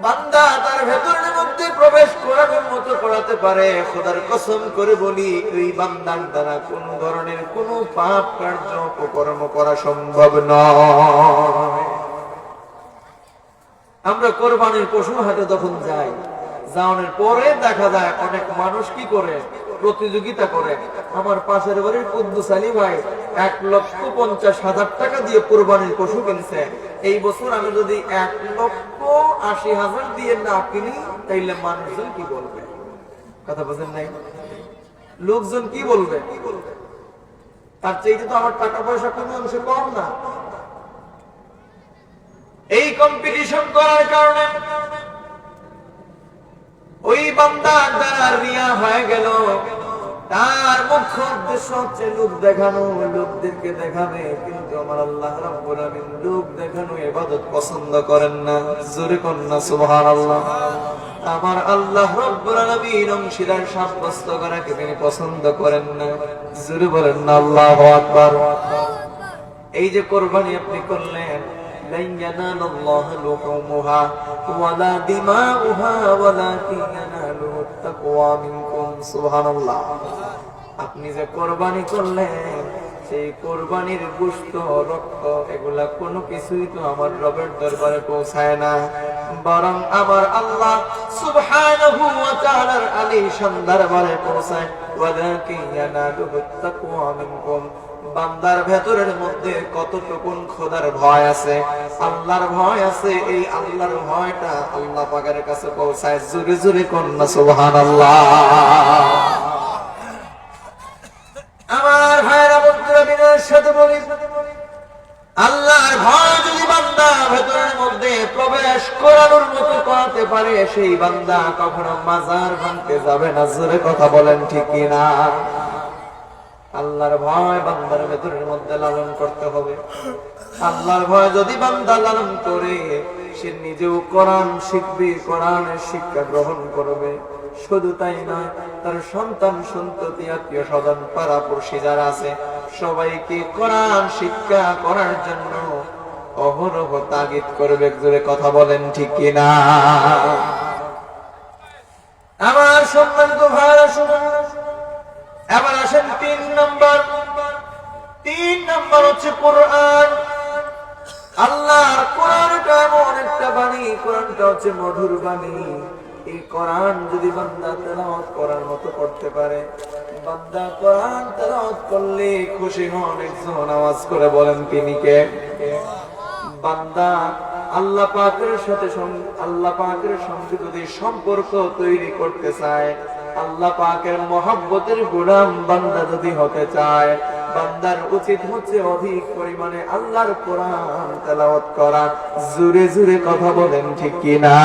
বান্দা তার ভেতরের মধ্যে প্রবেশ করানোর মতো করাতে পারে, খোদার কসম করে বলি ওই বান্দার দ্বারা কোন ধরনের কোন পাপ কার্য অপকর্ম করা সম্ভব নয়। আমরা কোরবানির পশু হাটে যখন যাই, যাওয়ার পরে দেখা যায় অনেক মানুষ কি করে, প্রতিযোগিতা করে। আমার পাশের বাড়ির কুদ্দুস আলী ভাই 1,50,000 টাকা দিয়ে কোরবানির পশু কিনছে। এই বছর আমি যদি 1,80,000 দিয়ে না কিনি, তাইলে মানুষজন কি বলবে? কথা বোঝেন নাই? লোকজন কি বলবে? তার চাইতে তো আমার টাকা পয়সা কোনো অংশে কম না। এই কম্পিটিশন করার কারণে ওই বান্দার দ্বারা রিয়া হয়ে গেল। তার মুখ্য উদ্দেশ্য হচ্ছে লোক দেখানো, লোকদেরকে দেখাবে। কিন্তু আমার আল্লাহ রাব্বুল আলামিন লোক দেখানো ইবাদত পছন্দ করেন না। জোরে কোন না সুবহানাল্লাহ। আমার আল্লাহ রাব্বুল আলামিন অংশীদার সাব্যস্ত করাকে তিনি পছন্দ করেন না। জোরে বলেন না আল্লাহু আকবার। এই যে কোরবানি আপনি করলেন, لن ينال الله لحومها ولا دماؤها ولكن يناله التقوى منكم سبحان الله। আপনি যে কোরবানি করলেন, সেই কোরবানির গোশত, রক্ত, এগুলা কোনো কিছুই তো আমার রবের দরবারে পৌঁছায় না, বরং আমার আল্লাহ সুবহানাহু ওয়া তাআলার আলিশান দরবারে পৌঁছায়। ওয়ালাকিন ইয়ানালুহু তাকওয়া মিনকুম। বান্দার ভেতরের মধ্যে কতটুকুন খোদার ভয় আছে, আল্লাহর ভয় আছে, এই আল্লাহর ভয়টা আল্লাহ পাকের কাছে পৌঁছায়। জোরে জোরে কোন না সুবহানাল্লাহ। আমার ভাইরা বন্ধুরা বিনয়ের সাথে বলি, আল্লাহর ভয় যদি বান্দা ভেতরের মধ্যে প্রবেশ করানোর মতো করাতে পারে, সেই বান্দা কখনো মাজার ভাঙতে যাবে না। জোরে কথা বলেন ঠিক কিনা? আল্লাহর ভয় বান্দার ভেতরের মধ্যে লালন করতে হবে। আল্লাহর ভয় যদি বান্দা লালন করে, সে নিজেও কোরআন শিখবে, কোরআনের শিক্ষা গ্রহণ করবে। শুধু তাই নয়, তার সন্তান সন্ততি, আত্মীয় স্বজন, পাড়াপড়শি যারা আছে, সবাইকে কোরআন শিক্ষা করার জন্য অহরহ তাগিদ করবে। জোরে কথা বলেন ঠিক কিনা? আমার সম্মানিত ভাইরা শুনুন, এবার আসেন 3 নম্বর। 3 নম্বর হচ্ছে কোরআন। আল্লাহর কোরআনটা এমন একটা বাণী, কোরআনটা হচ্ছে মধুর বাণী। এই কোরআন যদি বান্দা তেলাওয়াত করার মতো করতে পারে, বান্দা কোরআন তেলাওয়াত করলে খুশি হন একজন, আওয়াজ করে বলেন তিনি কে? বান্দা আল্লাহ পাকের সাথে আল্লাহ পাকের সঙ্গে যদি সম্পর্ক তৈরি করতে চায়, আল্লাহ পাকের মহব্বতের গোলাম বান্দা যদি হতে চায়, বান্দার উচিত হচ্ছে অধিক পরিমাণে আল্লাহর কোরআন তেলাওয়াত করা। জোরে জোরে কথা বলেন ঠিক কিনা?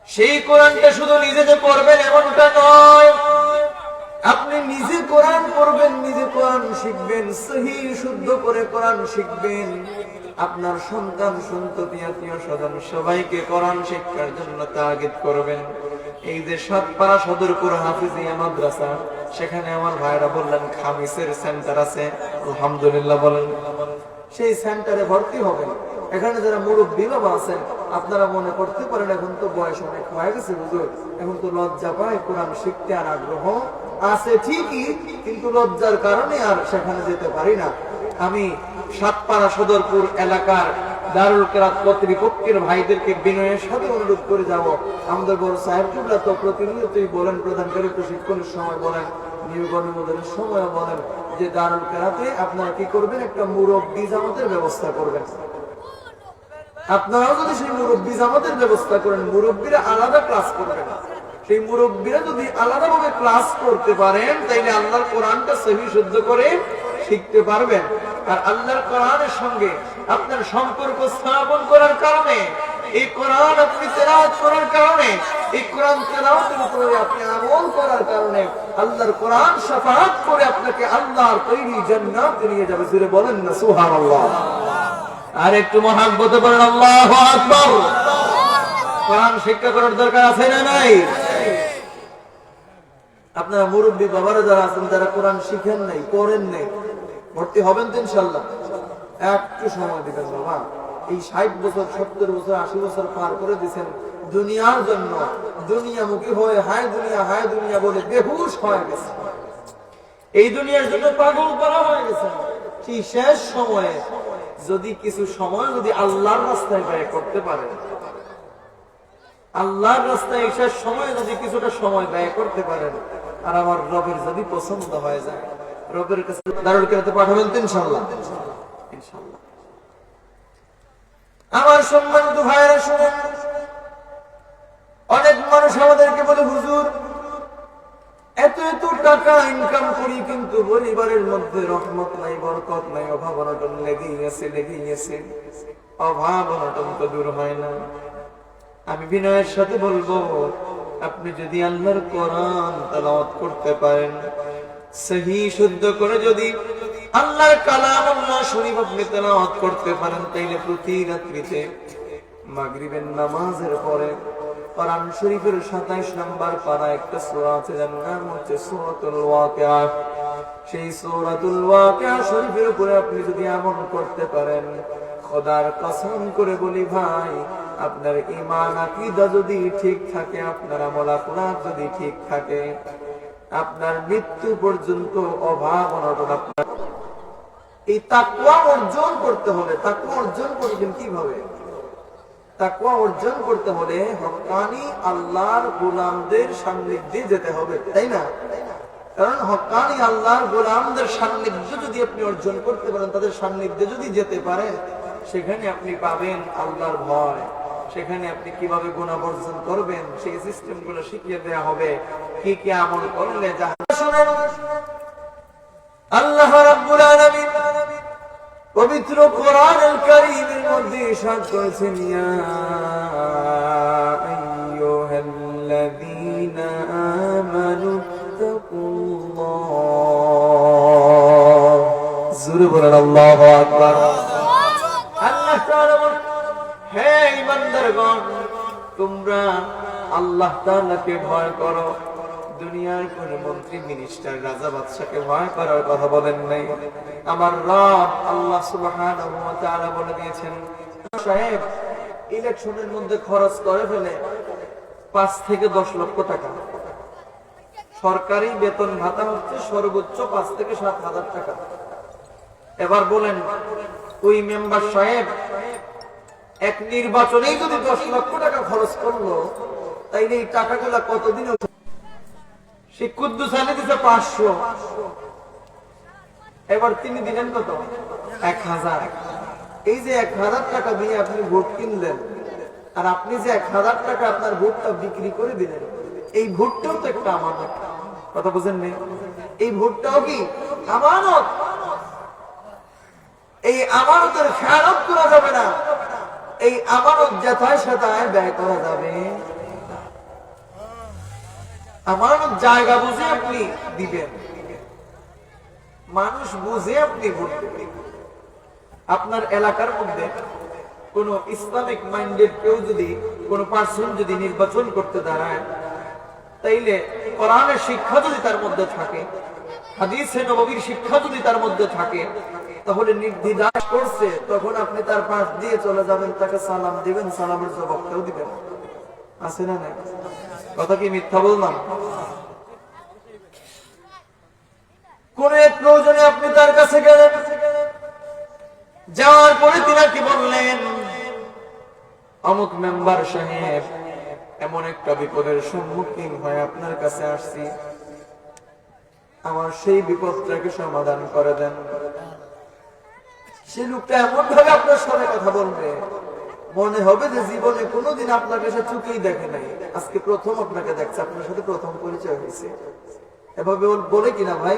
সেই কোরআনটা শুধু নিজে যে পড়বেন এমনটা নয়, আপনি নিজে কোরআন পড়বেন, নিজে কোরআন শিখবেন, সহি শুদ্ধ করে কোরআন শিখবেন। আপনার সন্তান সন্ততি আত্মীয় স্বজন সবাইকে কোরআন শিক্ষার জন্য তাগিদ করবেন। এই যে সাতপাড়া সদরপুর হাফিজিয়া মাদ্রাসা, সেখানে আমার ভাইরা বললেন খামিসের সেন্টার আছে, আলহামদুলিল্লাহ বলেন। সেই সেন্টারে ভর্তি হবেন। এখানে যারা মুরব্বী বাবা আছেন, আপনারা মনে করতে পারেন এখন তো বয়স অনেক হয়ে গেছে হুজুর, এখন তো লজ্জা পায়, কোরআন শিখতে আর আগ্রহ আছে ঠিকই, কিন্তু লজ্জার কারণে আর সেখানে যেতে পারি না। আমি সাতপাড়া সদরপুর এলাকার দারুল কেরাত কর্তৃপক্ষের ভাইদেরকে বিনয়ের সাথে অনুরোধ করে যাব, আমাদের বড় সাহেব কিবলা তো প্রতিনিয়তই বলেন, প্রধানকারী প্রশিক্ষণের সময় বলেন, নিয়োগ অনুমোদনের সময় বলেন যে দারুল কেরাতে আপনারা কি করবেন, একটা মুরব্বী জামাতের ব্যবস্থা করবেন। আপনারাও যদি সেই মুরব্বী জামাতের ব্যবস্থা করেন, মুরব্বীরা আলাদা ক্লাস করবেন, সেই মুরব্বীরা যদি আলাদাভাবে ক্লাস করতে পারেন, তাইলে আল্লাহর কোরআনটা সহি শুদ্ধ করে শিখতে পারবেন। আর আল্লাহর কোরআনের সঙ্গে আপনার সম্পর্ক স্থাপন করার কারণে, এই কোরআন আপনি তেলাওয়াত করার কারণে, এই কোরআন তেলাওয়াতের উপরে আপনি আমল করার কারণে আল্লাহর কোরআন শাফাআত করে আপনাকে আল্লাহর তৈরি জান্নাতে নিয়ে যাবে। জোরে বলেন না সুবহানাল্লাহ। আর একটু মহাব্বতে বলেন আল্লাহু আকবার। কোরআন শিক্ষা করার দরকার আছে না নাই? আপনারা মুরব্বী বাবারা যারা আছেন, যারা কোরআন শিখেন নাই, পড়েন নাই, ভর্তি হবেন তো ইনশাআল্লাহ। একটু সময় দিবেন বাবা। এই 60 বছর 70 বছর 80 বছর পার করে দিয়েছেন দুনিয়ার জন্য, দুনিয়ামুখী হয়ে হায় দুনিয়া বলে বেহুশ হয়ে গেছে, এই দুনিয়ার জন্য পাগল করা হয়ে গেছে। সেই শেষ সময়ে যদি কিছু সময় যদি আল্লাহর রাস্তায় ব্যয় করতে পারেন, আল্লাহর রাস্তায় শেষ সময় যদি কিছুটা সময় ব্যয় করতে পারেন, আর আমার রবের যদি পছন্দ হয়ে যায়, রবের কাছে দারুল কেরাতে পাঠাবেন তো ইনশাআল্লাহ। ইনশাআল্লাহ। আমার সম্মানিত ভাইরা শুনেন, অনেক মানুষ আমাদেরকে বলে হুজুর এত এত টাকা ইনকাম করি, কিন্তু পরিবারের মধ্যে রহমত নাই, বরকত নাই, অভাব অনটন লেগেই আছে, অভাব অনটন তো দূর হয় না। আমি বিনয়ের সাথে বলবো, আপনি যদি আল্লাহর কোরআন তেলাওয়াত করতে পারেন, সহি শুদ্ধ করে যদি আল্লাহর কালামুল্লাহ শরীফ আপনি তেলাওয়াত করতে পারেন, তাইলে প্রতি রাত্রিতে মাগরিবের নামাজের পরে কোরআন শরীফের 27 নম্বর পারা একটা সূরা আছে, যার নাম হচ্ছে সূরাতুল ওয়াকিয়া। সেই সূরাতুল ওয়াকিয়া শরীফের উপরে আপনি যদি আমল করতে পারেন, খোদার কসম করে বলি ভাই, আপনার ঈমান আকীদা যদি ঠিক থাকে, আপনার আমল আখলাক যদি ঠিক থাকে, আপনার মৃত্যু পর্যন্ত অভাব অনটন আপনার। এই তাকওয়া অর্জন করতে হলে, তাকওয়া অর্জন করবেন কিভাবে? তাকওয়া অর্জন করতে হলে হক্কানি আল্লাহর গোলামদের সান্নিধ্যে যেতে হবে, তাই না? কারণ হক্কানি আল্লাহর গোলামদের সান্নিধ্য যদি আপনি অর্জন করতে পারেন, তাদের সান্নিধ্যে যদি যেতে পারেন, সেখানে আপনি পাবেন আল্লাহর ভয়, সেখানে আপনি কিভাবে গুনাহ বর্জন করবেন সেই সিস্টেম গুলো শিখিয়ে দেওয়া হবে, কি কি আমল করলে জাহান্নাম। আল্লাহ রাব্বুল আলামিন পবিত্র কোরআনুল কারীমের মধ্যে ইরশাদ করেছেন, ইয়া আইয়ুহাল্লাযীনা আমানু তাকুল্লাহ। জোরে বলেন আল্লাহু আকবার। আল্লাহ তাআলা বলেন, হে ঈমানদারগণ, তোমরা আল্লাহ তাআলাকে ভয় করো। দুনিয়ার কোন মন্ত্রী মিনিস্টার রাজা বাদশাকে ভয় করার কথা বলেন নাই। আমার রব আল্লাহ সুবহানাহু ওয়া তাআলা বলে দিয়েছেন, সাহেব ইলেকশনের মধ্যে খরচ করে ফেলে 5 থেকে 10 লক্ষ টাকা, সরকারি বেতন ভাতা হচ্ছে সর্বোচ্চ 5 থেকে 7,000 টাকা। এবার বলেন ওই মেম্বার সাহেব এক নির্বাচনেই যদি 10 লক্ষ টাকা খরচ করলো, তাইলে এই টাকাগুলা কতদিনে সে কুদ্দুস আলী দিতে 500, এবার তিনি দিলেন কত? 1000। এই যে 1000 টাকা দিয়ে আপনি ভোট কিনলেন, আর আপনি যে 1000 টাকা আপনার ভোটটা বিক্রি করে দিলেন, এই ভোটটাও তো একটা আমানত। কথা বুঝেন নেই? এই ভোটটাও কি আমানত। এই আমানতের খেয়ানত করা যাবে না, এই আমানত যথায় সেথায় ব্যয় করা যাবে। আমানত জায়গা বুঝে আপনি দিবেন, মানুষ বুঝে আপনি ভোট দেবেন। আপনার এলাকার মধ্যে কোন ইসলামিক মাইন্ডেড কেউ যদি, কোন পার্সন যদি নির্বাচন করতে দাঁড়ায়, তাইলে কোরআনের শিক্ষা যদি তার মধ্যে থাকে, হাদিসে নববীর শিক্ষা যদি তার মধ্যে থাকে, তাহলে নির্দ্বিধায় করছে, তখন আপনি তার পাশ দিয়ে চলে যাবেন, তাকে সালাম দিবেন, সালামের জবাবটাও দিবেন। আছে না নাই? কথা কি মিথ্যা বললাম? কোন এক প্রয়োজনে আপনি তার কাছে গেলেন, যাওয়ার পরে তিনি কি বললেন, অমুক মেম্বার সাহেব, এমন একটা বিপদের সম্মুখীন হয়ে আপনার কাছে আসছি, আমার সেই বিপদটাকে সমাধান করে দেন। সে লোকটা এমন ভাবে আপনার সাথে কথা বলবে, মনে হবে যে জীবনে কোনোদিন আপনার কাছে চোখেই দেখে নাই, আজকে প্রথম আপনাকে দেখছে, আপনার সাথে প্রথম পরিচয় হয়েছে। এভাবে বলে কিনা ভাই?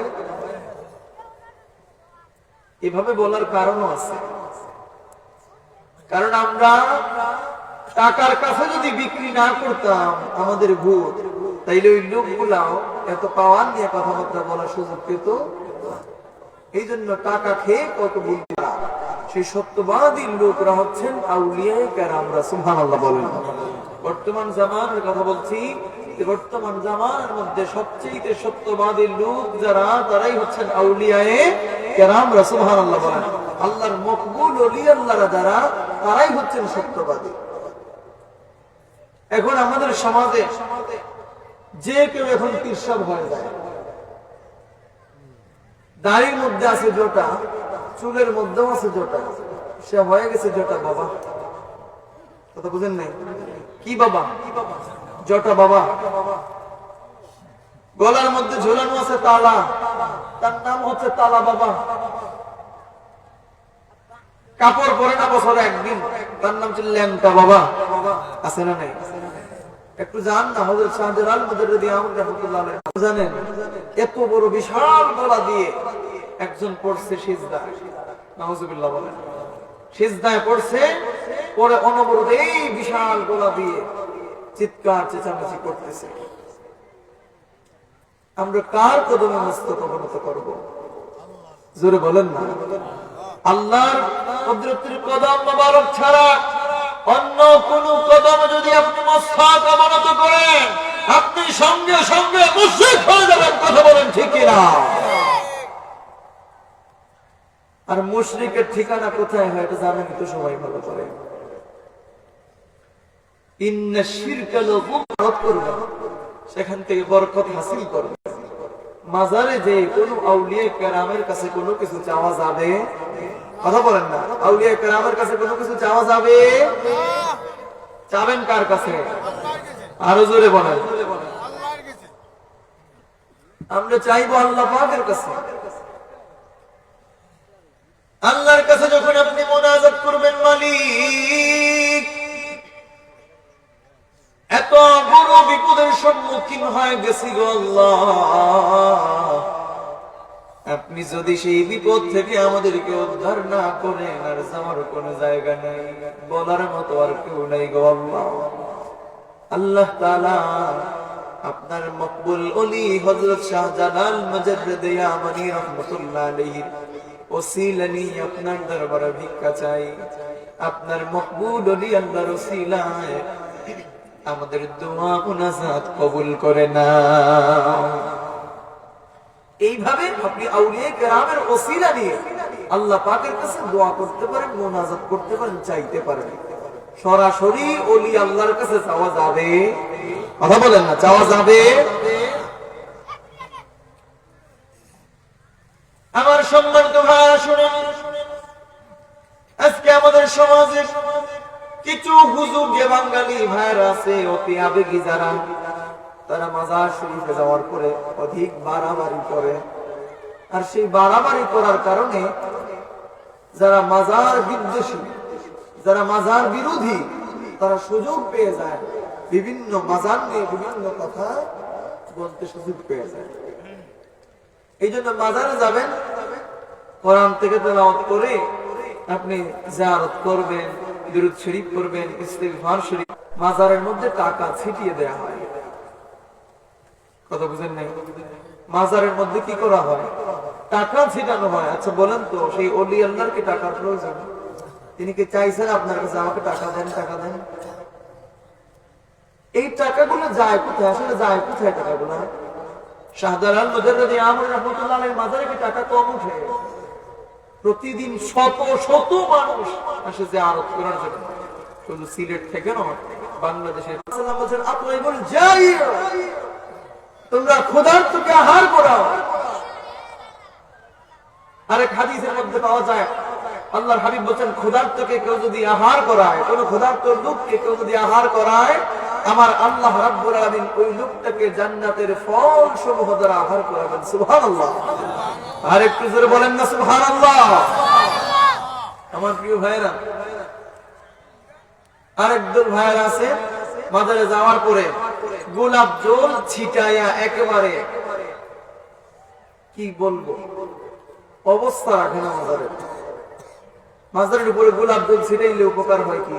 এভাবে বলার কারণও আছে, কারণ আমরা টাকার কাছে যদি বিক্রি না করতাম আমাদের ভোট, তাইলে ওই লোকগুলাও এত পাওয়ার নিয়ে কথাবার্তা বলার সুযোগ পেত। এই জন্য টাকা খেয়ে কত বলতে, সেই সত্যবাদী লোকরা হচ্ছেন আউলিয়ায়ে কেরামরা। সুবহানাল্লাহ বলেন। বর্তমান জামানের কথা বলছি, বর্তমান জামানের মধ্যে সবচেয়ে সত্যবাদী লোক যারা, তারাই হচ্ছেন আউলিয়ায়ে কেরামরা। সুবহানাল্লাহ বলেন। আল্লাহর মকবুল ওলি আল্লাহরা যারা, তারাই হচ্ছেন সত্যবাদী। এখন আমাদের সমাজে যে কেউ এখন পীরসাব হয়ে যায়, দাড়ির মধ্যে আছে জোটা, চুলের মধ্যেও আছে জোটা, সে হয়ে গেছে জোটা বাবা। কথা বুঝেন নাই? কি বাবা? জটা বাবা। গলার মধ্যে ঝোলানো আছে তালা, তার নাম হচ্ছে তালা বাবা। কাপড় পরে না বছরে একদিন, তার নাম ছিল ল্যাংটা বাবা। আছে না নাই? একটু জান না, হযরত শাহজালাল মুজাদ্দিদ আহমদ রাহমাতুল্লাহ আলাইহি জানেন, এত বড় বিশাল গলা দিয়ে একজন পড়ছে সিজদা, নাউজুবিল্লাহ বলেন, সিজদায় পড়ছে, পরে অনবরত এই বিশাল গলা দিয়ে চিৎকার চেঁচামেচি করতেছে। আমরা কার কদমে মস্তক অবনত করব? জোরে বলেন না। আল্লাহর কুদরতের কদম মোবারক ছাড়া অন্য কোন কদম যদি আপনি মস্তক অবনত করেন, আপনি সঙ্গে সঙ্গে মুশরিক হয়ে যাবেন। কথা বলেন ঠিক কিনা? আর মুশরিকের ঠিকানা কোথায় হয় এটা জানেন তো সবাই ভালো করে। ইন্না শিরকা লাযুলমাত করবেন, সেখান থেকে বরকত হাসিল করবেন। মাজারে যে কোন আউলিয়া কেরামের কাছে কোনো কিছু চাওয়া যাবে? কথা বলেন না। আউলিয়া কেরামের কাছে কোনো কিছু চাওয়া যাবে? চাবেন কার কাছে? আরো জোরে বলেন। আমরা চাইবো আল্লাহ পাকের কাছে। আল্লাহর কাছে যখন আপনি মুনাজাত করবেন, মালিক এত বড় বিপদের সম্মুখীন হয়ে গেছি গো আল্লাহ, আপনি যদি সেই বিপদ থেকে আমাদেরকে উদ্ধার না করেন, আর যাওয়ার কোন জায়গা নেই, বলার মতো আর কেউ নাই গো আল্লাহ। আল্লাহ তাআলা আপনার মকবুল ওলি হযরত শাহজালাল মুজাদ্দিদ ইয়ামানি রাহমাতুল্লাহ আলাইহি ওসিলা নিয়ে আপনার দরবারে ভিক্ষা চাই। আপনার মকবুল ওলি আল্লাহর ওসিলায় আমাদের দোয়া মুনাজাত কবুল করে নাও। এইভাবে আপনি আউলিয়া কেরামের ওসিলা নিয়ে আল্লাহ পাকের কাছে দোয়া করতে পারেন, মুনাজাত করতে পারেন, চাইতে পারেন। সরাসরি ওলি আল্লাহর কাছে চাওয়া যাবে? কথা বলেন না, চাওয়া যাবে? আমার সম্মানিত ভাইরা শুনুন, আজকে আমাদের সমাজে কিছু হুজুর যে বাঙালি ভাইরা আছে, অতি আবেগী যারা, তারা মাজার শরীফে যাওয়ার পরে অধিক বাড়াবাড়ি করে। আর সেই বাড়াবাড়ি করার কারণে যারা মাজার বিদ্বেষী, যারা মাজার বিরোধী, তারা সুযোগ পেয়ে যায় বিভিন্ন মাজার নিয়ে বিভিন্ন কথা বলতে সুযোগ পেয়ে যায়। এই জন্য মাজারে যাবেন, কোরআন থেকে তেলাওয়াত করে আপনি জিয়ারত করবেন, দুরূদ শরীফ পড়বেন, ইস্তিগফার শরীফ। মাজারের মধ্যে টাকা ছিটিয়ে দেয়া হয়, কথা বুঝেন নাই? মাজারের মধ্যে কি করা হয়? টাকা ছিটানো হয়। আচ্ছা বলেন তো, সেই ওলি আল্লাহর কি টাকার প্রয়োজন? তিনি কি চাইছেন আপনার কাছে আমাকে টাকা দেন, টাকা দেন? এই টাকাগুলো যায় কোথায়? আসলে যায় কোথায় টাকাগুলো? শাহজালাল মুজাদ্দিদ আমর রাহমাতুল্লাহ আলাইহির মাজারে কি টাকা কম উঠে? প্রতিদিন শত শত মানুষ আসে জিয়ারত করার জন্য, শুধু সিলেট থেকে নয়, বাংলাদেশের। সাল্লাল্লাহু আলাইহি ওয়াসাল্লাম আতলাইবুল জাইর, তোমরা ক্ষুধার্তকে আহার করাও। আরেক হাদিসের মধ্যে পাওয়া যায় আল্লাহর হাবিব বলেন, ক্ষুধার্তকে কেউ যদি আহার করায়, কোন ক্ষুধার্ত লোককে কেউ যদি আহার করায়, আমার আল্লাহ রাব্বুল আলামিন ওই লোকটাকে জান্নাতের ফল সমূহ দ্বারা আহার করাবেন। সুবহানাল্লাহ। আর একটু জোরে বলেন না সুবহানাল্লাহ। আমার প্রিয় ভাইরা, আরেকদল ভাইরা আছে মাজারে যাওয়ার পরে গোলাপ জল ছিটাইয়া একেবারে কি বলবো অবস্থা রাখে না মাজারে। মাজারের উপরে গোলাপ জল ছিটাইলে উপকার হয় কি?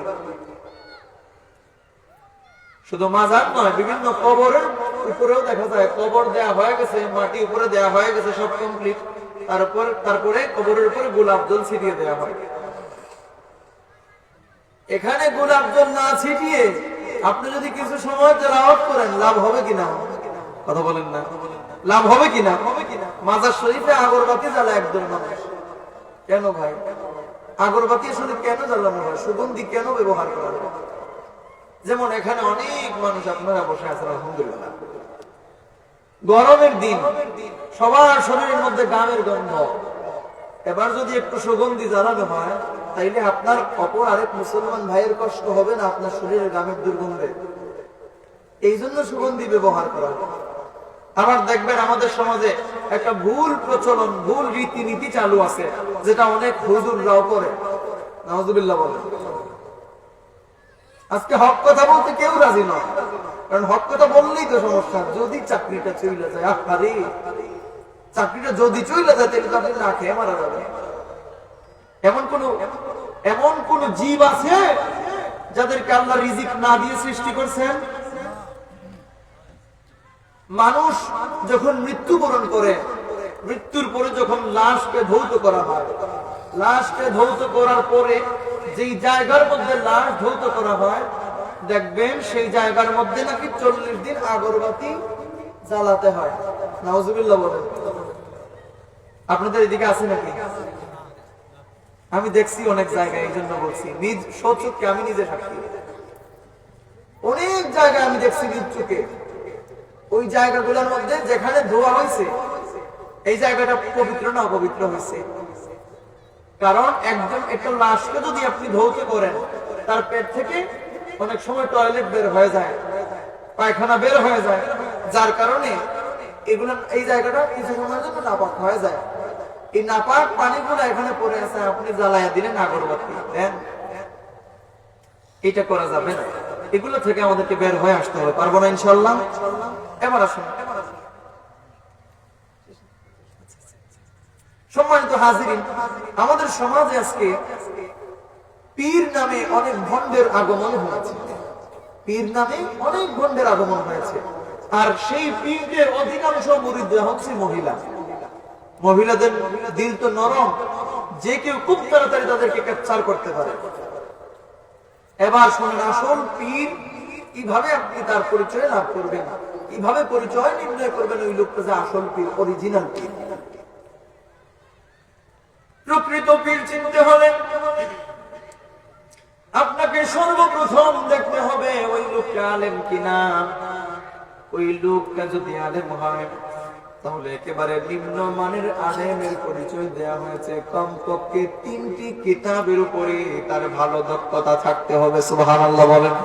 শুধু মাজার নয়, বিভিন্ন কবরের উপরেও দেখা যায় কবর দেয়া হয়ে গেছে, মাটি উপরে দেয়া হয়ে গেছে, সব কমপ্লিট, তারপরে কবরের উপরে গোলাপ জল ছিটিয়ে দেয়া হয়। এখানে গোলাপ জল না ছিটিয়ে আপনি যদি কিছু সময় তেলাওয়াত করেন, লাভ হবে কিনা? কথা বলেন না, লাভ হবে কিনা? মাজার শরীফে আগরবাতি জ্বালায় একদল মানুষ। কেন ভাই আগরবাতি আসলে কেন জ্বালানো হয়? সুগন্ধি কেন ব্যবহার করা হয়? যেমন এখানে অনেক মানুষ আপনারা বসে আছেন, আলহামদুলিল্লাহ, গরমের দিন, সবার শরীরের মধ্যে গামের গন্ধ। এবার যদি একটু সুগন্ধি জ্বালানো হয়, তাইলে আপনার অপর আরেক মুসলমান ভাইয়ের কষ্ট হবে না আপনার শরীরের গামের দুর্গন্ধে? এই জন্য সুগন্ধি ব্যবহার করা। আবার দেখবেন আমাদের সমাজে একটা ভুল প্রচলন, ভুল রীতিনীতি চালু আছে, যেটা অনেক হুজুররাও করে। নাউজুবিল্লাহ বলেন। আজকে হক কথা বলতে কেউ রাজি নয়, কারণ হক কথা বললেই তো সমস্যা। যদি চাকরিটা চলে যায়, আরে চাকরিটা যদি চলে যায়, তাহলে তো আপনি না খেয়ে মারা যাবেন। এমন কোন জীব আছে যাদেরকে আল্লাহ রিজিক না দিয়ে সৃষ্টি করছেন? মানুষ যখন মৃত্যুবরণ করে, মৃত্যুর পরে যখন লাশকে ধৌত করা হয়, লাশকে ধৌত করার পরে যেই জায়গার মধ্যে লাশ ধৌত করা হয়, দেখবেন সেই জায়গার মধ্যে নাকি 40 দিন আগরবাতি জ্বালাতে হয়। নাউজুবিল্লাহ বলেন। আপনাদের এদিকে আছে নাকি? আমি দেখছি অনেক জায়গায়, এই জন্য বলছি, নিজ সচক্ষে আমি নিজে সাক্ষী। অনেক জায়গায় আমি দেখছি নিজ চোখে। ওই জায়গাগুলোর মধ্যে যেখানে ধোয়া হয়েছে, এই জায়গাটা পবিত্র না অপবিত্র হয়েছে? কারণ একজন একটা লাশকে যদি আপনি ধৌত করেন, তার পেট থেকে অনেক সময় টয়লেট বের হয়ে যায়, পায়খানা বের হয়ে যায়, যার কারণে এগুলো এই জায়গাটা কিছু সময়ের জন্য নাপাক হয়ে যায়। এই নাপাক পানিগুলো এখানে পড়ে আছে, আপনি জ্বালাইয়া দিলেন আগরবাতি দেন, এটা করা যাবে না। এগুলো থেকে আমাদেরকে বের হয়ে আসতে হবে, পারবো না ইনশাআল্লাহ? এবার আসুন, সম্মানিত হাজিরিন, আমাদের সমাজে আজকে পীর নামে অনেক ভণ্ডের আগমন হয়েছে। পীর নামে অনেক ভণ্ডের আগমন হয়েছে, আর সেই পীরদের অধিকাংশ মুরিদরা হচ্ছে মহিলা। মহিলাদের দিল তো নরম, যে কেউ খুব তাড়াতাড়ি তাদেরকে ক্যাপচার করতে পারে। এবার শুনুন, আসল পীর কিভাবে আপনি তার পরিচয় লাভ করবেন, কিভাবে পরিচয় নির্ণয় করবেন ওই লোকটা যে আসল পীর, অরিজিনাল পীর। প্রকৃত পীর চিনতে হলে আপনাকে সর্বপ্রথম দেখতে হবে ওই লোকটা আলেম কিনা। ওই লোকটা যদি আলেম হয়, তাহলে একেবারে নিম্ন মানের আলেমের পরিচয় দেয়া হয়েছে। কমপক্ষে 3টি কিতাবের উপরে তার ভালো দক্ষতা থাকতে হবে। সুবহানাল্লাহ বলেন।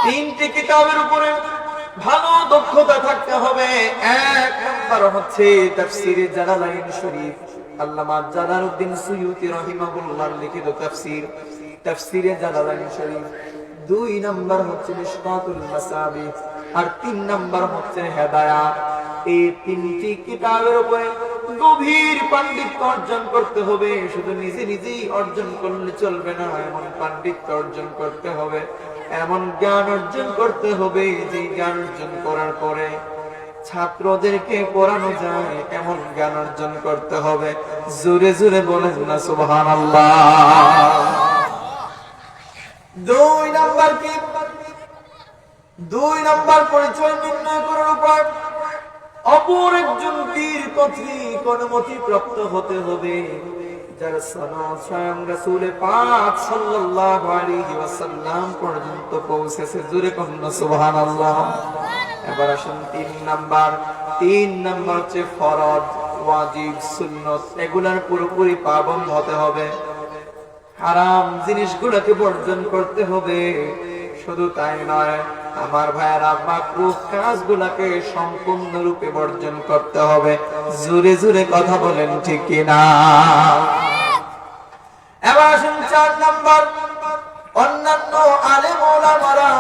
3টি কিতাবের উপরে ভালো দক্ষতা থাকতে হবে। 1 নাম্বার হচ্ছে তাফসীরে জালালাইন শরীফ, আল্লামা জালালউদ্দিন সুয়ুতী রাহিমাহুল্লাহর লিখিত তাফসীর, তাফসীরে জালালাইন শরীফ। 2 নাম্বার হচ্ছে মিশকাতুল মাসাবিহ, আর 3 নাম্বার হচ্ছে হেদায়াত। এই তিনটি কিতাবের উপরে গভীর পাণ্ডিত্য অর্জন করতে হবে। শুধু নিজে নিজেই অর্জন করলে চলবে না, এমন পাণ্ডিত্য অর্জন করতে হবে, এমন জ্ঞান অর্জন করতে হবে যে জ্ঞান অর্জন করার পরে ছাত্রদেরকে পড়ানো যায়, এমন জ্ঞান অর্জন করতে হবে। জোরে জোরে বলেন না সুবহানাল্লাহ। 2 নাম্বার কি? 2 নাম্বার পরিচয় নির্ণয় করার উপায়, অপর একজন পীর কর্তৃক অনুমতি প্রাপ্ত হতে হবে, যার সনদ স্বয়ং রাসূল পাক সাল্লাল্লাহু আলাইহি ওয়াসাল্লাম পর্যন্ত পৌঁছেছে। জোরে বলেন সুবহানাল্লাহ। এবার আসুন 3 নাম্বার হচ্ছে ফরজ, ওয়াজিব, সুন্নত, এগুলার পুরোপুরি পাবন্দ হতে হবে। হারাম জিনিসগুলোকে বর্জন করতে হবে। শুধু তাই নয় আমার ভাইয়েরা, মাকরুহ কাজগুলোকে সম্পূর্ণরূপে বর্জন করতে হবে। জোরে জোরে কথা বলেন ঠিক কিনা? এবার আসুন 4 নাম্বার, অন্যান্য আলেম ওলামারা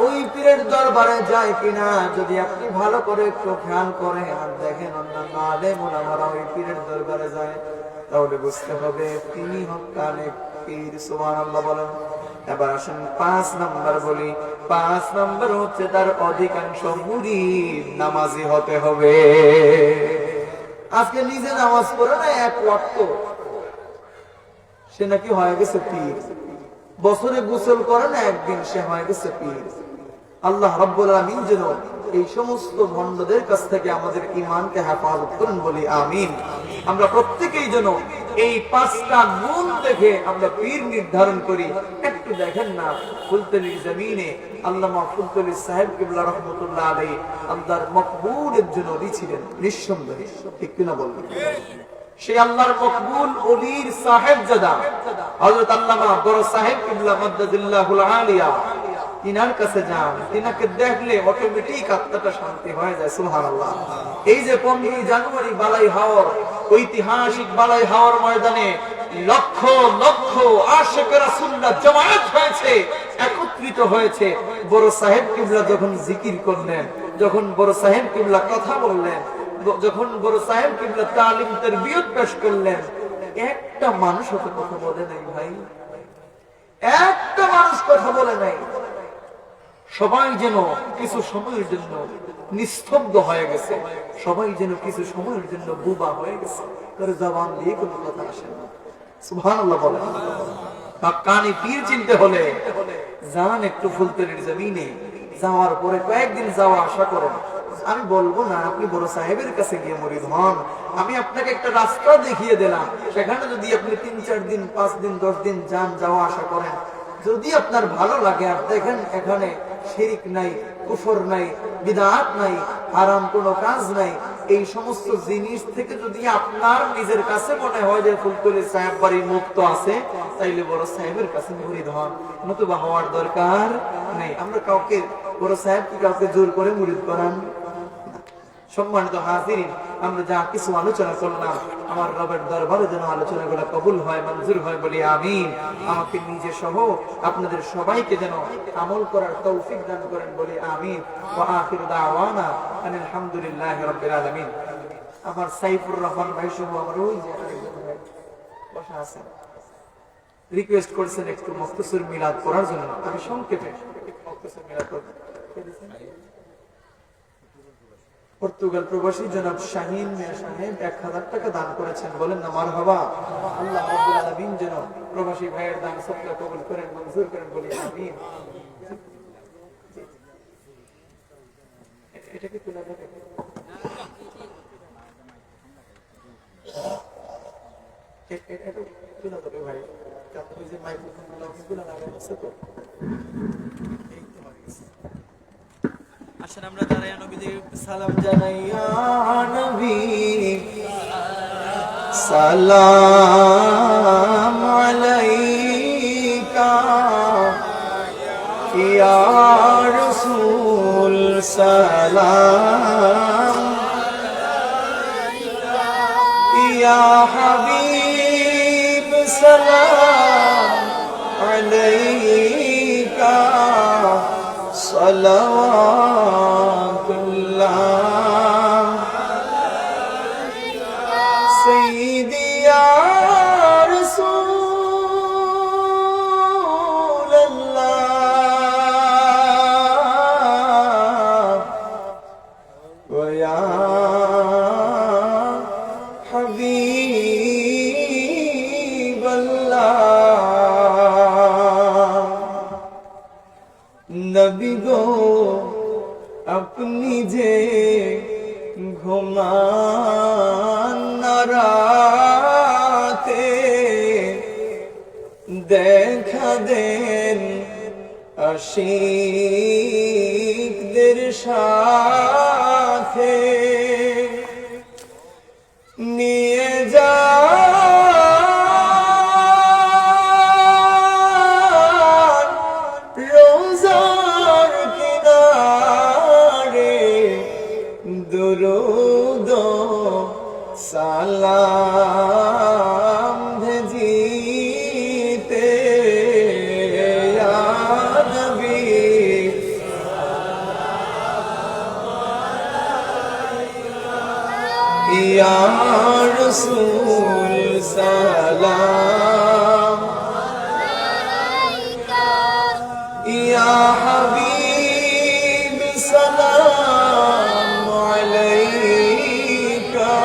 ওই পীরের দরবারে যায় কিনা। যদি আপনি ভালো করে একটু খেয়াল করেন আর দেখেন অন্যান্য আলেম ওলামারা ওই পীরের দরবারে যায়, তাহলে বুঝতে হবে তিনি হক্কানে পীর। সুবহানাল্লাহ বলেন। এবার আসুন 5 নাম্বার বলি। 5 নাম্বার হচ্ছে তার অধিকাংশ মুরিদ নামাজি হতে হবে। আজকে নিজে নামাজ পড়ে না এক ওয়াক্ত, সে নাকি হয়ে গেছে পীর। বছরে গোসল করে না একদিন, সে হয়ে গেছে পীর। আল্লাহ রাব্বুল আলামিন যেন এই সমস্ত ভণ্ডদের কাছ থেকে আমাদের ঈমানকে হেফাজত করেন, বলি আমিন। আমরা প্রত্যেকেই যেন এই 5টা গুণ দেখে আমরা পীর নির্ধারণ করি। একটু দেখেন না, ফুলতলির জমিনে আল্লামা ফুলতলি সাহেব কিবলা রাহমাতুল্লাহ আলাইহি আল্লাহর মকবুলের জন্য ছিলেন নিঃসন্দেহে, ঠিক কিনা বলবেন? সেই আল্লাহর মকবুল ওলির সাহেবজাদা হযরত আল্লামা বড় সাহেব কিবলা মাদ্দাদিল্লাহুল আলিয়া, তিনার কাছে যান, তিনাকে দেখলে অটোমেটিক আত্মাটা শান্তি হয়ে যায়। সুবহানাল্লাহ। এই যে 15 জানুয়ারি বালাই হাওর, ঐতিহাসিক বালাই হাওর ময়দানে লক্ষ লক্ষ আশিক রাসূলুল্লাহ জমায়েত হয়েছে, একত্রিত হয়েছে। বড় সাহেব কিবলা যখন জিকির করলেন, যখন বড় সাহেব কিবলা কথা বললেন, যখন বড় সাহেব কিবলা তালিম তারবিয়ত পেশ করলেন, একটা মানুষ হতে কথা বলে নাই ভাই, একটা মানুষ কথা বলে নাই। সবাই যেন কিছু সময়ের জন্য নিস্তব্ধ হয়ে গেছে, সবাই যেন কিছু সময়ের জন্য বুবা হয়ে গেছে, কারো জবান দিয়ে কোনো কথা আসে না। সুবহানাল্লাহ বলেন। কানে পীর চিনতে হলে যান একটু ফুলতলির জমিনে, যাওয়ার পরে কয়েকদিন যাওয়া আশা করেন। আমি বলবো না আপনি বড় সাহেবের কাছে গিয়ে মুরিদ হন, আমি আপনাকে একটা রাস্তা দেখিয়ে দিলাম, সেখানে যদি আপনি 3-4 দিন 5 দিন 10 দিন যান, যাওয়া আশা করেন, যদি আপনার ভালো লাগে আর দেখেন এখানে শিরক নাই, কুফর নাই, বিদআত নাই, হারাম কোনো কাজ নাই, এই সমস্ত জিনিস থেকে যদি আপনার নিজের কাছে মনে হয় যে ফুলতলি সাহেব বাড়ি মুক্ত আছে, তাইলে বড় সাহেবের কাছে মুরিদ হন, নতুবা হওয়ার দরকার নেই। আমরা কাউকে, বড় সাহেব কি কাউকে জোর করে মুরিদ করান? সম্মানিত হাজিরিন, আমরা যা কিছু আলোচনা করলাম, আমার রবের দরবারে যেন আলোচনাগুলো কবুল হয়, মঞ্জুর হয়, বলি আমিন। আমাকে নিজে সহ আপনাদের সবাইকে যেন আমল করার তৌফিক দান করেন, বলি আমিন। ওয়া আখিরু দাওয়ানা আনিল হামদুলিল্লাহি রাব্বিল আলামিন। আমার সাইফুর রহমান ভাই সহ আমার ওই যে বসা আছেন, রিকোয়েস্ট করেছেন একটু মুখতসর মিলাদ পড়ার জন্য। আমি সংক্ষেপে মুখতসর মিলাদ পড়ব। পর্তুগাল প্রবাসী জনাব শাহিন মিয়া সাহেব 1000 টাকা দান করেছেন, বলেন না মারহাবা। আল্লাহ রাব্বুল আলামিন যেন প্রবাসী ভাইয়ের দান সদকা কবুল করেন, মঞ্জুর করেন, বলি আমিন। এটা কি তুলা যাবে? এটা তুলা যাবে ভাই, ওই যে মাইক্রোফোনগুলো তুলা লাগাইছে তো। আসেন আমরা দাঁড়ায় নবীদের সালাম জানাই। ইয়া নবী সালাম আলাইকা, ইয়া রাসূল সালাম, ইয়া হাবিব সালাম আলাইকা, সালাওয়াতুল্লাহ ويا حبيب الله নবী গো আপনি যে ঘুমান না রাতে দেখা দেন আশিকদের সাথে নিয়ে যান রোজার কিনারে দুরূদ সালাম ভেজিতে ইয়া নবী ইয়া রাসূল সালাম ইয়া হাবিব সালাম আলাইকা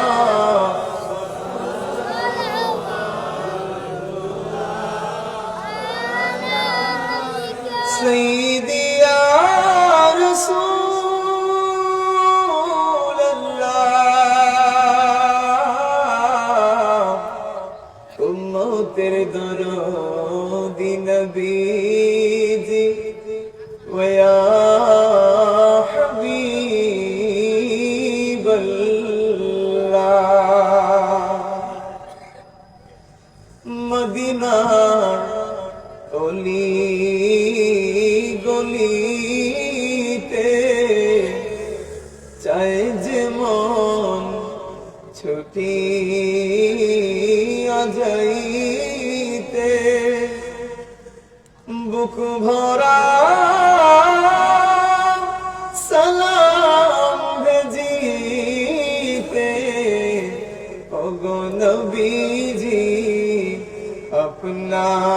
سيدي يا رسول الله أمتر درودي نبيجي ويا حبيب الله مدينة অলি গলিতে চাই যে মন ছুটি যাইতে বুক ভরা সালাম ভেজিতে ওগো নবীজি আপনার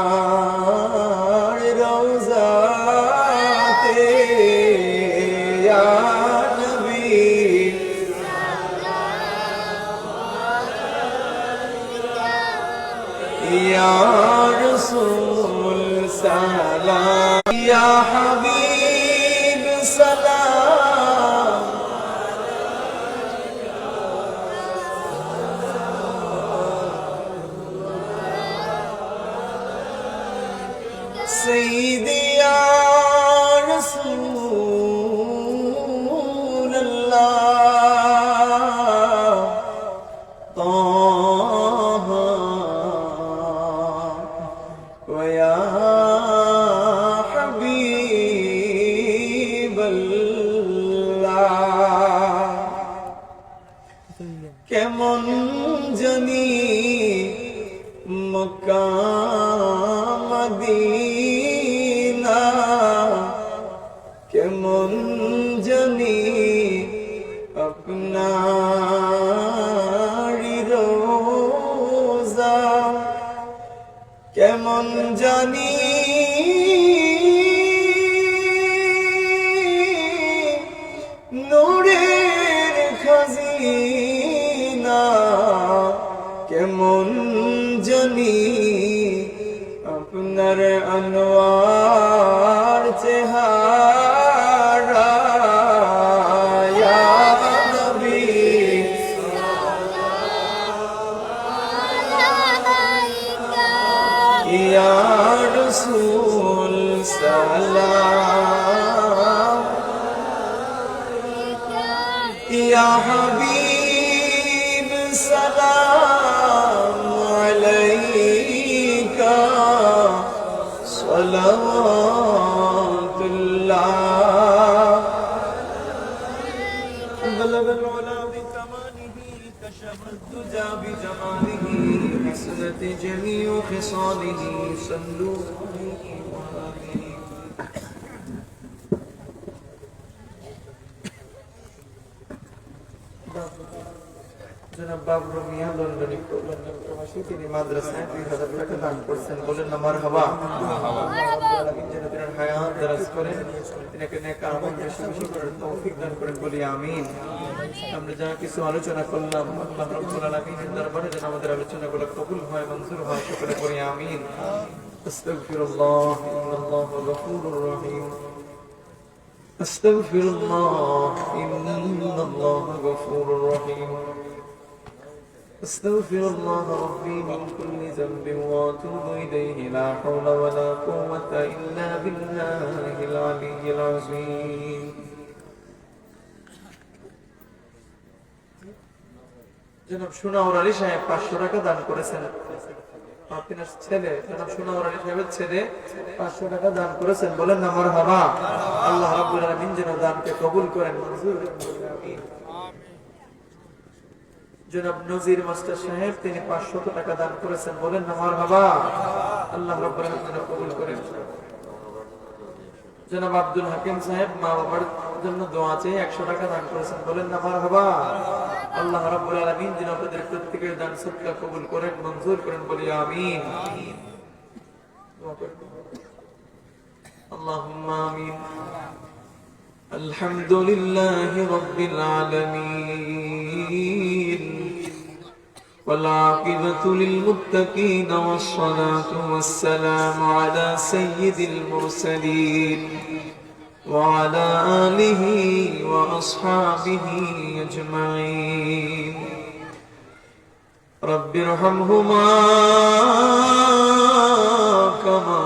রওজাতে ইয়া নবী ইয়া রাসূল সালাম ইয়া হাবিব সালাম سيدي يا رسول الله طه ويا حبيب الله কেমন জানি মক্কা মদিনা কেমন জানি আপনার রোজা কেমন জানি নূরের খাজিনা কেমন জানি আপনার আনোয়ার চেহারা ইয়া নবী ইয়া রাসূল সালাম ইয়া হাবিব সালাম আলাইকা صلوات الله بلغ العلا بكماله كشف الدجى بجماله حسنت جميع خصاله صلوا عليه وآله জনাব বাবর মিয়া লন্ডনে প্রবাসী তিনি মাদ্রাসায় 2000 টাকা দান করেছেন বলেন না মারহাবা যেন তিনি হায়াত দারাজ করেন তিনি নেক আমল বেশি বেশি করার তৌফিক দান করেন বলি আমিন আমরা যা কিছু আলোচনা করলাম আল্লাহ রাব্বুল আলামিনের দরবারে যেন আমাদের আলোচনাগুলো কবুল হয়, মঞ্জুর হয়, সকলে পড়ি আমিন। আস্তাগফিরুল্লাহ ইন্নাল্লাহু গফুরুর রহিম। আস্তাগফিরুল্লাহ ইন্নাল্লাহু গফুরুর রহিম। أستغفر الله ربي من كل ذنب وأتوب إليه لا حول ولا قوة إلا بالله العلي العظيم জনাব সোনাউর আলী সাহেব 500 টাকা দান করেছেন। আপনার ছেলে জনাব সোনাউর আলী সাহেবের ছেলে 500 টাকা দান করেছেন, বলেন না মারহাবা। আল্লাহ রাব্বুল আলামিন যেন দানকে কবুল করেন, মঞ্জুর করেন, আমিন। জনাব নজির মাস্টার সাহেব তিনি 500 টাকা দান করেছেন, বলেন না মারহাবা। আল্লাহ রাব্বুল আলামিন যেন কবুল করেন। জনাব আব্দুল হাকিম সাহেব মা বাবার জন্য দোয়া চেয়ে 100 টাকা দান করেছেন, বলেন না মারহাবা। আল্লাহ রাব্বুল আলামিন যেন আপনাদের প্রত্যেকের দান সদকা কবুল করেন, মঞ্জুর করেন, বলি আমিন। আল্লাহুম্মা আমিন। আলহামদুলিল্লাহি রাব্বিল আলামিন والعاقبة للمتقين والصلاة والسلام على سيد المرسلين وعلى آله وأصحابه أجمعين رب ارحمهما كما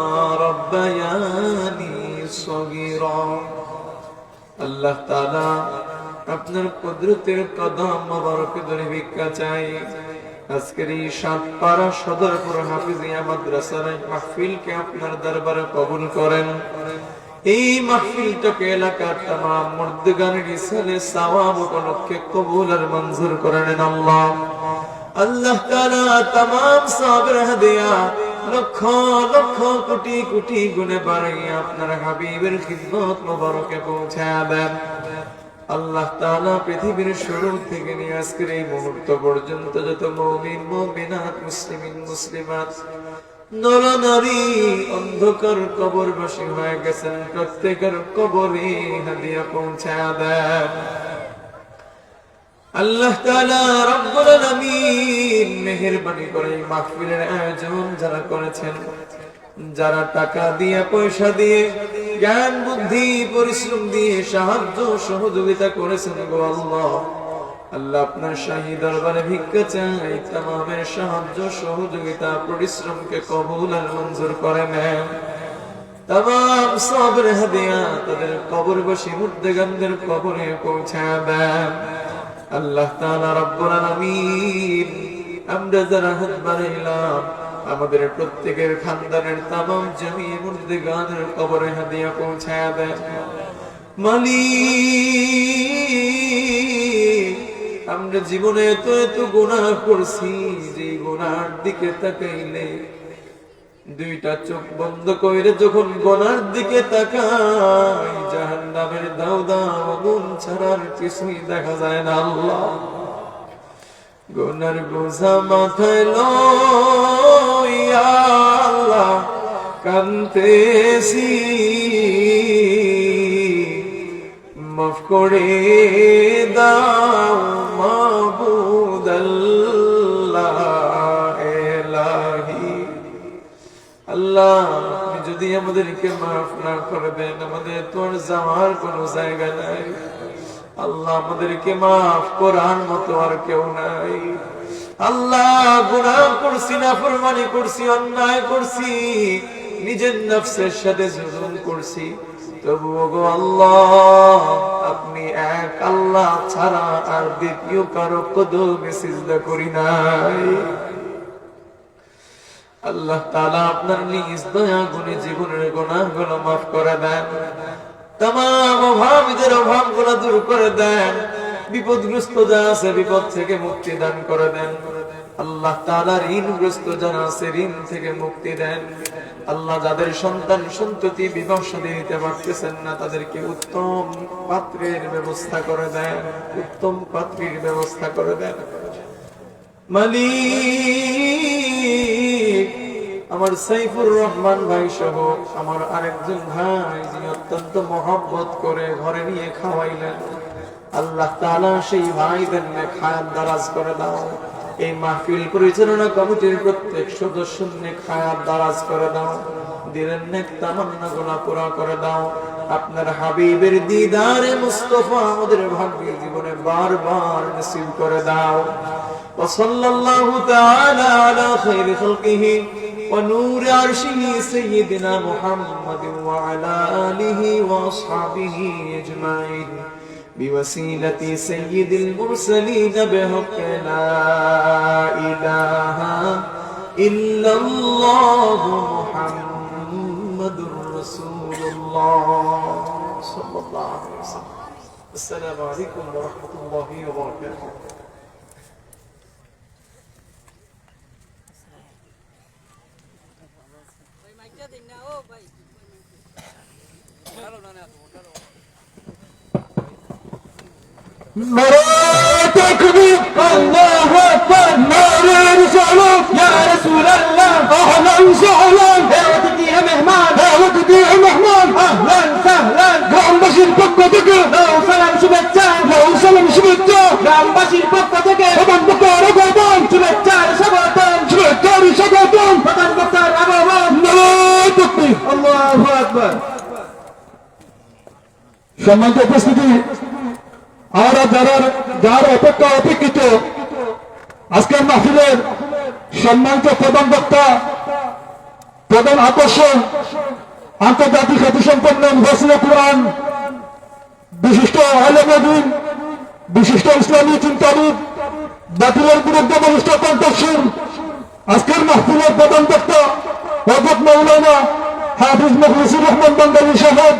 ربياني صغيرا আল্লাহ তাআলা আপনার কুদরতের কদম মোবারক ধরে ভিক্ষা চাই আজকের এই সাতপাড়া সদরপুর হাফিজিয়া মাদ্রাসার মাহফিলকে আপনার দরবারে কবুল করেন। এই মাহফিলটাকে এলাকার तमाम মুর্দগানের ইসালে সওয়াব উপলক্ষে কবুল আর মঞ্জুর করে নেন আল্লাহ। আল্লাহ তাআলা तमाम সওয়াবের হাদিয়া লক্ষ লক্ষ কোটি কোটি গুণে বাড়াইয়া আপনার হাবিবের খিদমত মোবারকে পৌঁছায় দেন। আল্লাহ তাআলা পৃথিবীর শুরু থেকে নিয়ে আজকের এই মুহূর্ত পর্যন্ত যত মুমিন মুমিনাত মুসলিমিন মুসলিমাত নর নারী অন্ধকার কবরবাসী হয়ে গেছেন প্রত্যেকের কবরে হাদিয়া পৌঁছায় দেন। আল্লাহ তাআলা রব্বুল আলামিন মেহেরবানি করে এই মাহফিলের আয়োজন যারা করেছেন, যারা টাকা দিয়ে পয়সা দিয়ে জ্ঞান বুদ্ধি পরিশ্রম দিয়ে সাহায্য সহযোগিতা করেছেন গো আল্লাহ, আল্লাহ আপনার শাহী দরবারে ভিক্ষা চাই তামামের সাহায্য সহযোগিতা পরিশ্রমকে কবুল আর মঞ্জুর করে নেন। তামাম সওয়াবের হাদিয়া তাদের কবরবাসী মুর্দগানদের কবরে পৌঁছায় দেন। আল্লাহ তাআলা রব্বুল আলামিন আমরা যারা হাত বাড়াইলাম আমাদের প্রত্যেকের খানদানের তামাম জমি মুর্দগানের কবরে হাদিয়া পৌঁছায় দেন। মালিক আমরা জীবনে এত এত গুনাহ করছি যে গুনার দিকে তাকাইলে দুইটা চোখ বন্ধ কইরে যখন গুনার দিকে তাকাই জাহান্নামের দাউ দাউ আগুন ছাড়ার কিছুই দেখা যায় না। আল্লাহ গুনার বোঝা মাথায় লইয়া আল্লাহ কাঁদতেছি, মাফ করে দাও মাবুদ আল্লাহ ইলাহি। আল্লাহ আপনি যদি আমাদেরকে মাফ না করে দেন আমাদের তোর যাওয়ার কোনো জায়গা নাই। আল্লাহ আমাদেরকে মাফ করার মতো আর কেউ নাই। আল্লাহ গুনাহ করছি, নাফরমানি করছি, অন্যায় করছি, নিজের নফসের সাথে জুলুম করছি, তবুও গো আল্লাহ আপনি এক আল্লাহ ছাড়া আর দ্বিতীয় কারো কদমে সিজদা করি নাই। আল্লাহ তাআলা আপনার নিজ দয়া গুণে জীবনের গুনাহগুলো মাফ করে দেন, তামাম অভাবীদের অভাবগুলো দূর করে দেন, বিপদগ্রস্ত যারা আছে বিপদ থেকে মুক্তি দান করে দেন। আল্লাহ তাআলা ঋণগ্রস্ত যারা আছে ঋণ থেকে মুক্তি দেন। আল্লাহ যাদের সন্তান সন্ততি বিবাহ শাদী দিতে পারতেছেন না তাদেরকে উত্তম পাত্রের ব্যবস্থা করে দেন, উত্তম পাত্রীর ব্যবস্থা করে দেন। মালিক আমার সাইফুর রহমান ভাই সহ আমার আরেকজন ভাই যিনি অত্যন্ত মহব্বত করে ঘরে নিয়ে খাওয়াইলেন, আল্লাহ তাআলা সেই ভাইদের নেক হায়াত দারাজ করে দাও। এই মাহফিল পরিচালনা কমিটির প্রত্যেক সদস্যের নেক হায়াত দারাজ করে দাও। দিলের নেক তামান্না গুনাহ পুরা করে দাও। আপনার হাবিবের দিদারে মুস্তাফা আমাদের ভাগ্যে জীবনে বারবার নসিব করে দাও। ওয়া সাল্লাল্লাহু তাআলা আলা খায়রি খালকিহি ওয়া নূরি আরশিহি সাইয়্যিদিনা মুহাম্মাদিন ওয়া আলা আলিহি ওয়া আসহাবিহি আজমাইন بوسيلة سيد المرسلين بحق لا إله إلا الله محمد رسول الله صلى الله عليه وسلم. السلام عليكم ورحمة الله وبركاته. नारे तकबीर अल्लाहु अकबर नारे रिसालत या रसूल अल्लाह अहलन सहलन हेवती है मेहमान अहलन सहलन গ্রামবাসীর পক্ষ থেকে নাও সালাম শুভেচ্ছা গ্রামবাসীর পক্ষ থেকে প্রধান বক্তার আগমন শুভেচ্ছার স্বাগতম প্রধান বক্তার আগমন নারে তাকবীর আল্লাহু আকবার। সম্মানিত উপস্থিতি, আমরা যার অপেক্ষা অপেক্ষিত আজকের মাহফিলের সম্মানিত প্রধান বক্তা, প্রধান আকর্ষণ, আন্তর্জাতিক খ্যাতিসম্পন্ন মুফাসসিরে কুরআন, বিশিষ্ট আলেমে দ্বীন, বিশিষ্ট ইসলামী চিন্তাবিদ, বাতিলের বিরুদ্ধে বলিষ্ঠ কণ্ঠস্বর, আজকের মাহফিলের প্রধান বক্তা হযরত মাওলানা হাফিজ মুখলিসুর রহমান বাঙ্গালী সাহেব।